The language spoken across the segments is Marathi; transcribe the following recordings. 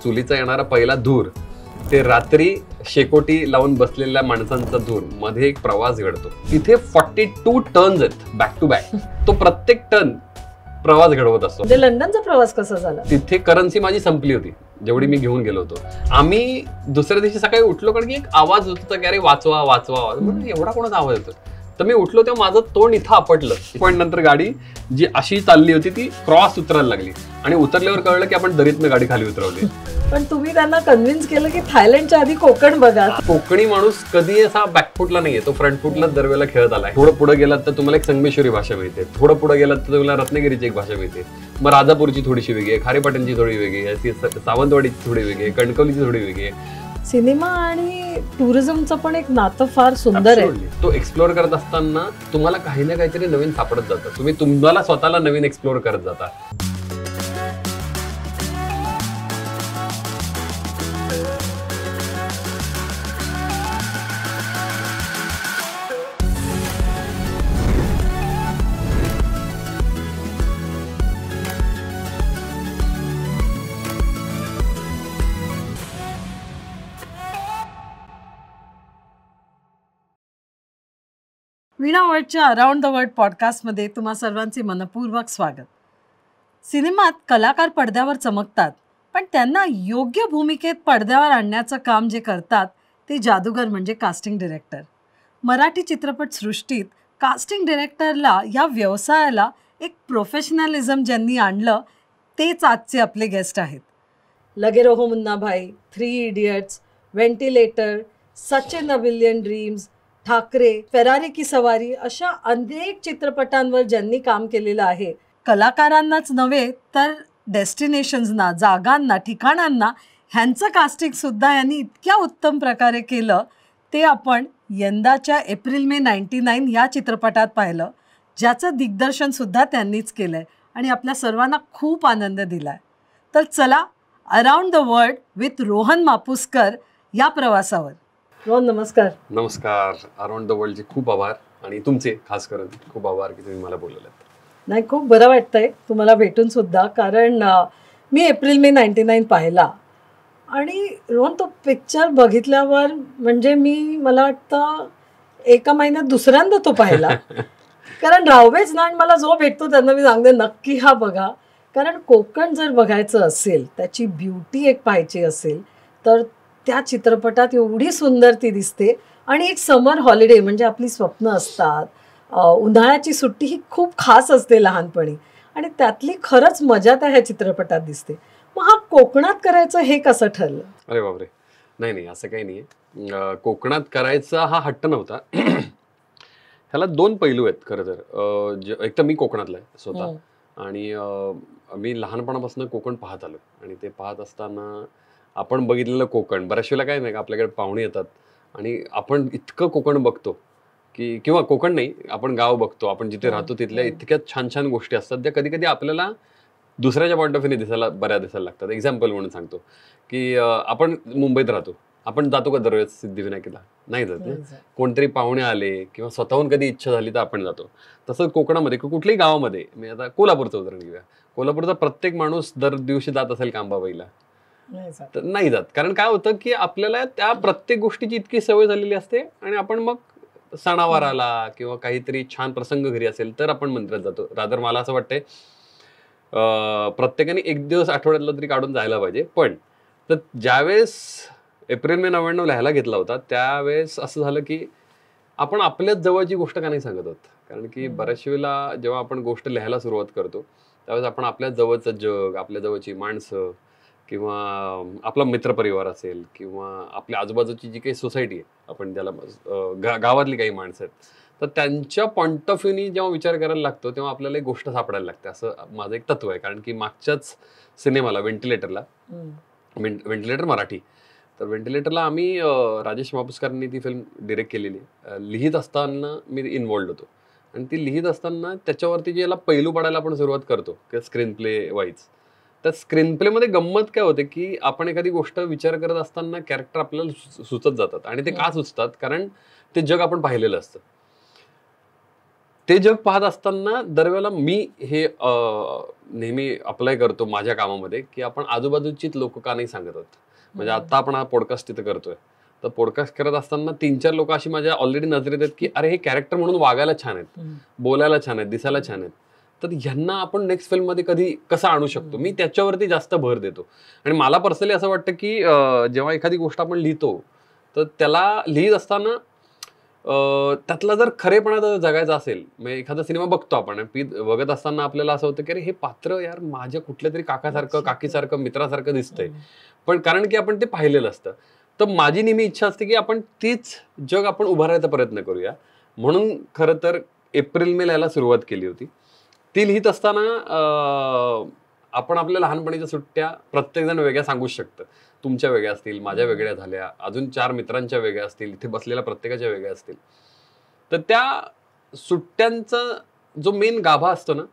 चुलीचा येणारा पहिला धूर, ते रात्री शेकोटी लावून बसलेल्या माणसांचा धूर, मध्ये एक प्रवास घडतो. इथे 42 टर्न्स आहेत बॅक टू बॅक. तो प्रत्येक टर्न प्रवास घडवत असतो. म्हणजे लंडनचा प्रवास कसा झाला? तिथे करन्सी माझी संपली होती जेवढी मी घेऊन गेलो होतो. आम्ही दुसऱ्या दिवशी सकाळी उठलो कारण की एक आवाज होत होता की अरे वाचवा वाचवा, एवढा कोणाचा आवाज येतो. तर मी उठलो तेव्हा माझं तोंड इथं आपटलं. पण नंतर गाडी जी अशी चालली होती ती क्रॉस उतरायला लागली आणि उतरल्यावर कळलं की आपण दरीतनं गाडी खाली उतरवली. पण तुम्ही त्यांना कन्व्हिन्स केलं की थायलंडच्या आधी कोकण बघा. कोकणी माणूस कधी असा बॅकफुटला नाहीये, तो फ्रंटफुटला दरवेळेला खेळत आलाय. थोडं पुढे गेलात तर तुम्हाला एक संगमेश्वरी भाषा मिळते, थोडं पुढे गेलात तर तुम्हाला रत्नागिरीची एक भाषा मिळते, मग राजापूरची थोडीशी वेगळी आहे, खारेपाटणची थोडी वेगळी आहे, सावंतवाडीची थोडी वेगळी आहे, कणकवलीची थोडी वेगळी आहे. सिनेमा आणि टुरिझमचं पण एक नातं फार सुंदर आहे. तो एक्सप्लोर करत असताना तुम्हाला काही ना काहीतरी नवीन सापडत जातं. तुम्ही तुम्हाला स्वतःला नवीन एक्सप्लोर करत जाता. वीणा वर्ल्डच्या अराउंड द वर्ल्ड पॉडकास्टमध्ये तुम्हा सर्वांचे मनपूर्वक स्वागत. सिनेमात कलाकार पडद्यावर चमकतात, पण त्यांना योग्य भूमिकेत पडद्यावर आणण्याचं काम जे करतात ते जादूगर म्हणजे कास्टिंग डिरेक्टर. मराठी चित्रपटसृष्टीत कास्टिंग डिरेक्टरला या व्यवसायाला एक प्रोफेशनलिझम ज्यांनी आणलं तेच आजचे आपले गेस्ट आहेत. लगे रहो मुन्ना भाई, 3 idiots, ventilator, Sachin a billion dreams, Thackeray, Ferrari की सवारी अशा अनेक चित्रपटांवर ज्यांनी काम केलेलं आहे. कलाकारांनाच नव्हे तर डेस्टिनेशन्सना, जागांना, ठिकाणांना ह्यांचं कास्टिंगसुद्धा यांनी इतक्या उत्तम प्रकारे केलं ते आपण यंदाच्या एप्रिल मे 99 या चित्रपटात पाहिलं, ज्याचं दिग्दर्शनसुद्धा त्यांनीच केलं आहे आणि आपल्या सर्वांना खूप आनंद दिला आहे. तर चला around the world with Rohan Mapuskar या प्रवासावर. रोहन नमस्कार. नमस्कार. अराउंड द वर्ल्डचे खूप आभार आणि तुमचे खास करून खूप आभार की तुम्ही मला बोलवलं. नाही, खूप बरं वाटतंय तुम्हाला भेटून सुद्धा, कारण मी एप्रिल मे 99 पाहिला आणि रोहन तो पिक्चर बघितल्यावर म्हणजे मला वाटतं एका महिन्यात दुसऱ्यांदा तो पाहिला. कारण राववेच ना, आणि मला जो भेटतो त्यांना मी सांगते नक्की हा बघा. कारण कोकण जर बघायचं असेल, त्याची ब्युटी एक पाहायची असेल तर त्या चित्रपटात एवढी सुंदर ती दिसते. आणि एक समर हॉलिडे म्हणजे आपली स्वप्न असतात, उन्हाळ्याची सुट्टी ही खूप खास असते लहानपणी, आणि त्यातली खरंच मजा त्या ह्या चित्रपटात दिसते. मग हा कोकणात करायचं हे कसं ठरलं? अरे बापरे, नाही असं काही नाहीये. कोकणात करायचा हा हट्ट नव्हता. ह्याला 2 पैलू आहेत खरं तर. एक तर मी कोकणातला आहे स्वतः, आणि मी लहानपणापासून कोकण पाहत आलो, आणि ते पाहत असताना आपण बघितलेलं कोकण बऱ्याच वेळेला काय नाही का, आपल्याकडे पाहुणे येतात आणि आपण इतकं कोकण बघतो की, किंवा कोकण नाही, आपण गाव बघतो, आपण जिथे राहतो तिथल्या इतक्या छान छान गोष्टी असतात त्या कधी कधी आपल्याला दुसऱ्याच्या पॉईंट ऑफ व्ह्यूने बऱ्या दिसायला लागतात. एक्झाम्पल म्हणून सांगतो की आपण मुंबईत राहतो, आपण जातो का दरवेळेस सिद्धिविनायकला? नाही जात ना. कोणतरी पाहुणे आले किंवा स्वतःहून कधी इच्छा झाली तर आपण जातो. तसंच कोकणामध्ये कुठल्याही गावामध्ये, मी आता कोल्हापूरचं उदाहरण घेऊया, कोल्हापूरचा प्रत्येक माणूस दर दिवशी जात असेल कांबाबाईला? तर नाही जात. कारण काय होतं की आपल्याला त्या प्रत्येक गोष्टीची इतकी सवय झालेली असते, आणि आपण मग सणावाराला किंवा काहीतरी छान प्रसंग घरी असेल तर आपण मंदिरात जातो. रादर मला असं वाटतंय प्रत्येकाने एक दिवस आठवड्यातला तरी काढून जायला पाहिजे. पण तर ज्यावेळेस एप्रिल मे 99 लिहायला घेतला होता त्यावेळेस असं झालं की आपण आपल्याच जवळची गोष्ट का नाही सांगत आहोत. कारण की बऱ्याच वेळेला जेव्हा आपण गोष्ट लिहायला सुरुवात करतो त्यावेळेस आपण आपल्या जवळचं जग, आपल्या जवळची माणसं, किंवा आपला मित्रपरिवार असेल, किंवा आपल्या आजूबाजूची जी काही सोसायटी आहे, आपण त्याला गावातली काही माणसं आहेत, तर त्यांच्या पॉईंट ऑफ व्ह्यूनी जेव्हा विचार करायला लागतो तेव्हा आपल्याला एक गोष्ट सापडायला लागते. असं माझं एक तत्व आहे. कारण की मागच्याच सिनेमाला व्हेंटिलेटरला, व्हेंटिलेटर मराठी, तर व्हेंटिलेटरला आम्ही राजेश मापुसकरांनी ती फिल्म डिरेक्ट केलेली. लिहित असताना मी इन्वॉल्ड होतो, आणि ती लिहित असताना त्याच्यावरती जे याला पैलू पडायला आपण सुरुवात करतो किंवा स्क्रीन प्ले वाईज, त्या स्क्रीन प्लेमध्ये गंमत काय होते की आपण एखादी गोष्ट विचार करत असताना कॅरेक्टर आपल्याला सुचत जातात. आणि ते का सुचतात? कारण ते जग आपण पाहिलेलं असतं. ते जग पाहत असताना दरवेळेला मी हे नेहमी अप्लाय करतो माझ्या कामामध्ये, की आपण आजूबाजूचीच लोक का नाही सांगत आहोत. म्हणजे आता आपण हा पॉडकास्ट तिथं करतोय, तर पॉडकास्ट करत असताना 3-4 लोक अशी माझ्या ऑलरेडी नजरेत आहेत, की अरे हे कॅरेक्टर म्हणून वागायला छान आहेत, बोलायला छान आहेत, दिसायला छान आहेत, तर ह्यांना आपण नेक्स्ट फिल्म मध्ये कधी कसं आणू शकतो, मी त्याच्यावरती जास्त भर देतो. आणि मला पर्सनली असं वाटतं की जेव्हा एखादी गोष्ट आपण लिहितो, तर त्याला लिहित असताना त्यातला जर खरेपणा जर जगायचा असेल, म्हणजे एखादा सिनेमा बघतो आपण, बघत असताना आपल्याला असं होतं की अरे हे पात्र यार माझ्या कुठल्या तरी काकासारखं, काकीसारखं, मित्रासारखं दिसतंय, पण कारण की आपण ते पाहिलेलं असतं. तर माझी नेहमी इच्छा असते की आपण तीच जग आपण उभारायचा प्रयत्न करूया. म्हणून खरं तर एप्रिल मे याला सुरुवात केली होती. ती लिहित असताना आपण आपल्या लहानपणीच्या सुट्ट्या प्रत्येकजण वेगळ्या सांगूच शकतं. तुमच्या वेगळ्या असतील, माझ्या वेगळ्या झाल्या, अजून 4 मित्रांच्या वेगळ्या असतील, इथे बसलेल्या प्रत्येकाच्या वेगळ्या असतील. तर त्या सुट्ट्यांचा जो मेन गाभा असतो ना,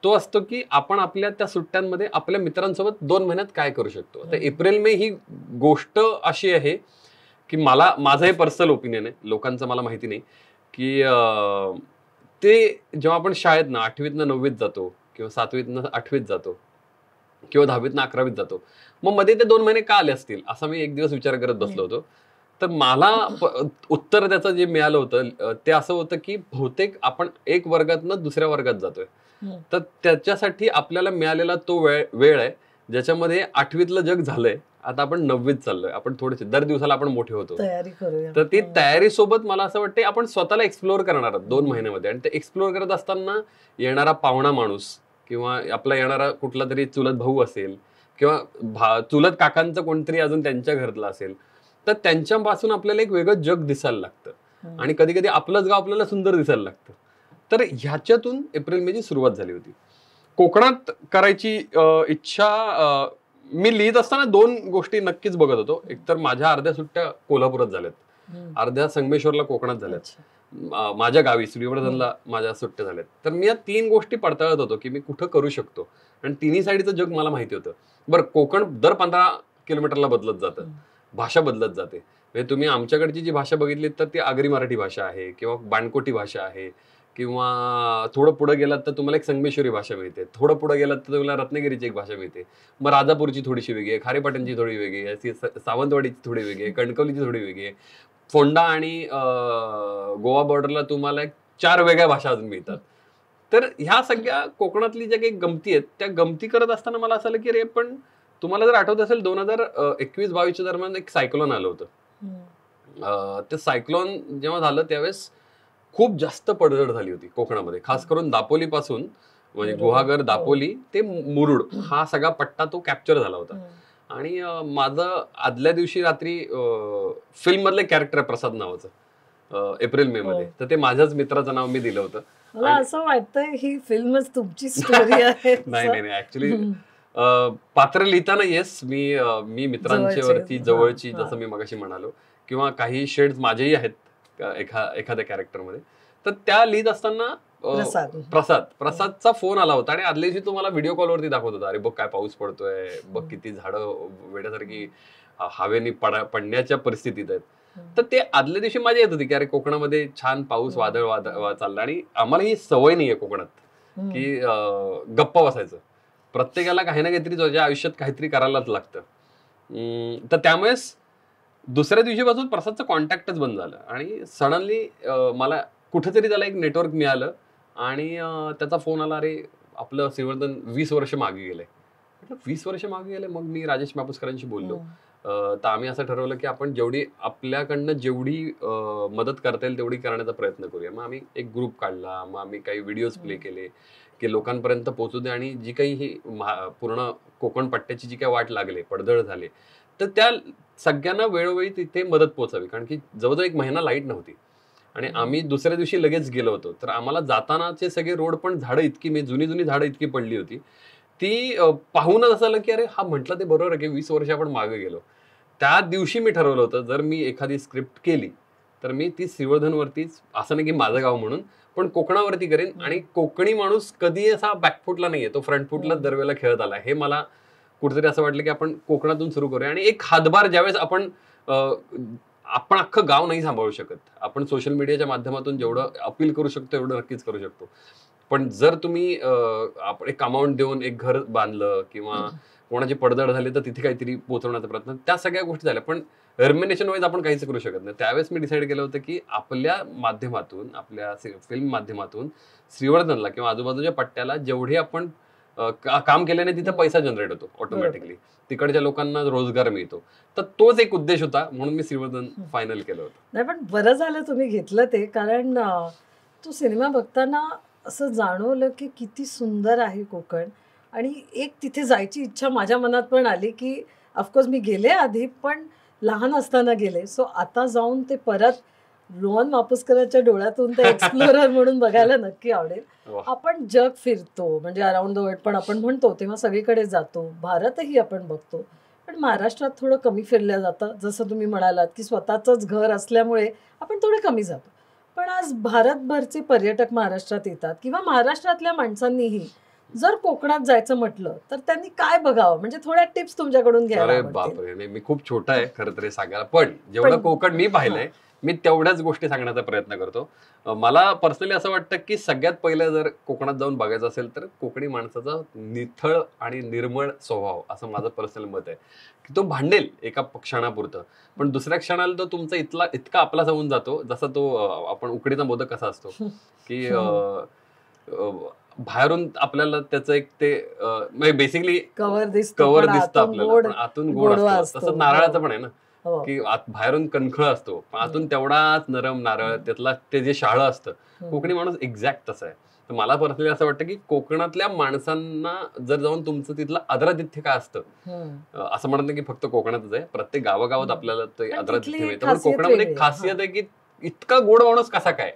तो असतो की आपण आपल्या त्या सुट्ट्यांमध्ये आपल्या मित्रांसोबत 2 महिन्यात काय करू शकतो. तर एप्रिल मे ही गोष्ट अशी आहे की माझं हे पर्सनल ओपिनियन आहे, लोकांचं मला माहिती नाही, की ते जेव्हा आपण शाळेतनं 8वीतनं 9वीत जातो किंवा 7वीतनं 8वीत जातो किंवा 10वीतनं 11वीत जातो, मग मध्ये ते 2 महिने का आले असतील असा मी एक दिवस विचार करत बसलो होतो. तर मला उत्तर त्याचं जे मिळालं होतं ते असं होतं की बहुतेक आपण एक वर्गातनं दुसऱ्या वर्गात जातोय, तर त्याच्यासाठी आपल्याला मिळालेला तो वेळ आहे ज्याच्यामध्ये 8वीतलं जग झालंय, आता आपण 9वीत चाललोय, आपण थोडेसे दर दिवसाला आपण मोठे होतो, तयारी करूया. तर ती तयारी सोबत मला असं वाटतं आपण स्वतःला एक्सप्लोअर करणार आहोत 2 महिन्यामध्ये. आणि ते एक्सप्लोअर करत असताना येणारा पाहुणा माणूस किंवा आपला येणारा कुठला तरी चुलत भाऊ असेल किंवा चुलत काकांचं कोणतरी अजून त्यांच्या घरातलं असेल, तर त्यांच्यापासून आपल्याला एक वेगळं जग दिसायला लागतं आणि कधी कधी आपलंच गाव आपल्याला सुंदर दिसायला लागतं. तर ह्याच्यातून एप्रिल मेची सुरुवात झाली होती. कोकणात करायची इच्छा मी लिहित असताना 2 गोष्टी नक्कीच बघत होतो. एकतर माझ्या अर्ध्या सुट्ट्या कोल्हापुरात झाल्यात, अर्ध्या संगमेश्वरला कोकणात झाल्यात, माझ्या गावी श्रीवर्धनला माझ्या सुट्ट्या झाल्यात. तर मी या 3 गोष्टी पडताळत होतो की मी कुठं करू शकतो, आणि तिन्ही साईडचं जग मला माहिती होतं. बरं, कोकण दर 15 किलोमीटरला बदलत जातं, भाषा बदलत जाते. म्हणजे तुम्ही आमच्याकडची जी भाषा बघितली तर ती आगरी मराठी भाषा आहे किंवा बाणकोटी भाषा आहे, किंवा थोडं पुढे गेलात तर तुम्हाला एक संगमेश्वरी भाषा मिळते, थोडं पुढे गेलात तर तुम्हाला रत्नागिरीची एक भाषा मिळते, मग राजापूरची थोडीशी वेगळी आहे, खारेपाटणची थोडी वेगळी आहे, सावंतवाडीची थोडी वेगळी आहे, कणकवलीची थोडी वेगळी आहे, फोंडा आणि गोवा बॉर्डरला तुम्हाला 4 वेगळ्या भाषा अजून मिळतात. तर ह्या सगळ्या कोकणातली ज्या काही गमती आहेत त्या गमती करत असताना मला असं आलं की अरे, पण तुम्हाला जर आठवत असेल 2021-22च्या दरम्यान एक सायक्लोन आलं होतं. ते सायक्लोन जेव्हा झालं त्यावेळेस खूप जास्त पडझड झाली होती कोकणामध्ये, खास करून दापोली पासून, म्हणजे गुहागर, दापोली ते मुरुड हा सगळा पट्टा तो कॅप्चर झाला होता. आणि माझं आदल्या दिवशी रात्री फिल्म मधलं कॅरेक्टर आहे प्रसाद नावाचं, एप्रिल मे मध्ये, तर ते माझ्याच मित्राचं नाव मी दिलं होतं. मला असं वाटतंय ही फिल्मच तुमची स्टोरी आहे. नाही ऍक्च्युली पात्र लिहिताना येस मी मित्रांची वरती जवळची, जसं मी मगाशी म्हणालो, किंवा काही शेड्स माझेही आहेत एखाद्या कॅरेक्टरमध्ये. तर त्या लिहित असताना प्रसादचा फोन आला होता आणि आदल्या दिवशी तो मला व्हिडिओ कॉलवरती दाखवत होता, अरे बघ काय पाऊस पडतोय, बघ किती झाडं वेड्यासारखी हवेने पडण्याच्या परिस्थितीत आहेत. तर ते आदल्या दिवशी माझी येत होती की अरे कोकणामध्ये छान पाऊस वादळ चाललं, आणि आम्हाला ही सवय नाहीये कोकणात की गप्पा बसायचं, प्रत्येकाला काही ना काहीतरी तुझ्या आयुष्यात काहीतरी करायलाच लागतं. तर त्यामुळेच दुसऱ्या दिवशीपासून प्रसादचं कॉन्टॅक्टच बंद झालं, आणि सडनली मला कुठेतरी त्याला एक नेटवर्क मिळालं आणि त्याचा फोन आला, अरे आपलं श्रीवर्धन 20 वर्ष मागे गेलंय. म्हटलं 20 वर्ष मागे गेले. मग मी राजेश मापुसकरांशी बोललो, तर आम्ही असं ठरवलं की आपण आपल्याकडनं जेवढी मदत करता येईल तेवढी करण्याचा प्रयत्न करूया. मग आम्ही एक ग्रुप काढला, मग आम्ही काही व्हिडिओज प्ले केले की लोकांपर्यंत पोहोचू दे, आणि जी काही ही पूर्ण कोकण पट्ट्याची जी काही वाट लागले, पडझड झाले, तर त्या सगळ्यांना वेळोवेळी तिथे मदत पोहोचावी, कारण की जवळजवळ 1 महिना लाईट नव्हती आणि आम्ही दुसऱ्या दिवशी लगेच गेलो होतो. तर आम्हाला जातानाचे सगळे रोड पण झाडं इतकी, जुनी झाडं इतकी पडली होती, ती पाहूनच असं आलं की अरे हा म्हटलं ते बरोबर आहे की 20 वर्ष आपण मागे गेलो. त्या दिवशी मी ठरवलं होतं, जर मी एखादी स्क्रिप्ट केली तर मी ती श्रीवर्धनवरतीच, असं नाही की माझं गाव म्हणून, पण कोकणावरती करेन. आणि कोकणी माणूस कधी असा बॅकफुटला नाहीये, तो फ्रंटफुटला दरवेळेला खेळत आला. हे मला कुठेतरी असं वाटलं की आपण कोकणातून सुरू करूया. आणि एक हातभार ज्यावेळेस आपण अख्खं गाव नाही सांभाळू शकत, आपण सोशल मीडियाच्या माध्यमातून जेवढं अपील करू शकतो एवढं नक्कीच करू शकतो. पण जर तुम्ही आपण एक अमाऊंट देऊन एक घर बांधलं किंवा कोणाची पडझड झाली तर तिथे काहीतरी पोहोचवण्याचा प्रयत्न, त्या सगळ्या गोष्टी झाल्या. पण रेम्युनेशन वाईज आपण काहीच करू शकत नाही. त्यावेळेस मी डिसाईड केलं होतं की आपल्या माध्यमातून, आपल्या फिल्म माध्यमातून श्रीवर्धनला किंवा आजूबाजूच्या पट्ट्याला जेवढे आपण काम केल्याने तिथे पैसा जनरेट होतो ऑटोमॅटिकली, तिकडच्या लोकांना रोजगार मिळतो. तर तोच एक उद्देश होता, म्हणून मी श्रीवर्धन फायनल केलं होतं. नाही, पण बरं झालं तुम्ही घेतलं ते, कारण तो सिनेमा बघताना असं जाणवलं की किती सुंदर आहे कोकण. आणि एक तिथे जायची इच्छा माझ्या मनात पण आली की ऑफकोर्स मी गेले आधी, पण लहान असताना गेले. सो आता जाऊन ते परत रोहन मापुसकरांच्या डोळ्यातून ते एक्सप्लोरर म्हणून बघायला नक्की आवडेल. वाह! आपण जग फिरतो, म्हणजे अराउंड द वर्ल्ड पण आपण म्हणतो, तेव्हा सगळीकडे जातो. भारतही आपण बघतो. पण महाराष्ट्रात थोडं कमी फिरल्या जातं. जसं तुम्ही म्हणालात की स्वतःचंच घर असल्यामुळे आपण थोडे कमी जातो. पण आज भारतभरचे पर्यटक महाराष्ट्रात येतात, किंवा महाराष्ट्रातल्या माणसांनीही जर कोकणात जायचं म्हटलं तर त्यांनी काय बघावं, म्हणजे थोड्या टिप्स तुमच्याकडून घ्यायला अरे आवडतील. बापरे, नाही मी खूप छोटा आहे खरं तर हे सांगायला, पण जेवढं पण कोकण मी पाहिलंय मी तेवढ्याच गोष्टी सांगण्याचा प्रयत्न करतो. मला पर्सनली असं वाटतं की सगळ्यात पहिलं जर कोकणात जाऊन बघायचं असेल तर कोकणी माणसाचा निथळ आणि निर्मळ स्वभाव, असं माझं पर्सनल मत आहे. की तो भांडेल एका क्षणापुरतं, पण दुसऱ्या क्षणाला तो तुमचा इतका आपला होऊन जातो, जसा तो आपण उकडीचा मोदक कसा असतो की बाहेरून आपल्याला त्याचं एक ते बेसिकली कवर दिसतो, कवर पण दिसतं आतून आपल्याला, गोड पण आतून गोड गोडवा असतं. असतो. तसं नारळाचं पण आहे ना, हो. की बाहेरून कणखळ असतो, पण आतून तेवढाच नरम नारळ, त्यातला ते जे शाळं असतं. कोकणी माणूस एक्झॅक्ट तसा आहे. तर मला पर्सनली असं वाटतं की कोकणातल्या माणसांना जर जाऊन तुमचं तिथलं आदरातिथ्य काय असतं, असं म्हणत नाही की फक्त कोकणातच आहे, प्रत्येक गावागावात आपल्याला ते पण आदरातिथ्य तिथली मिळतं. पण खासियत कोकणामध्ये वेगळी एक आहे. खासियत आहे की इतका गोड माणूस कसा काय,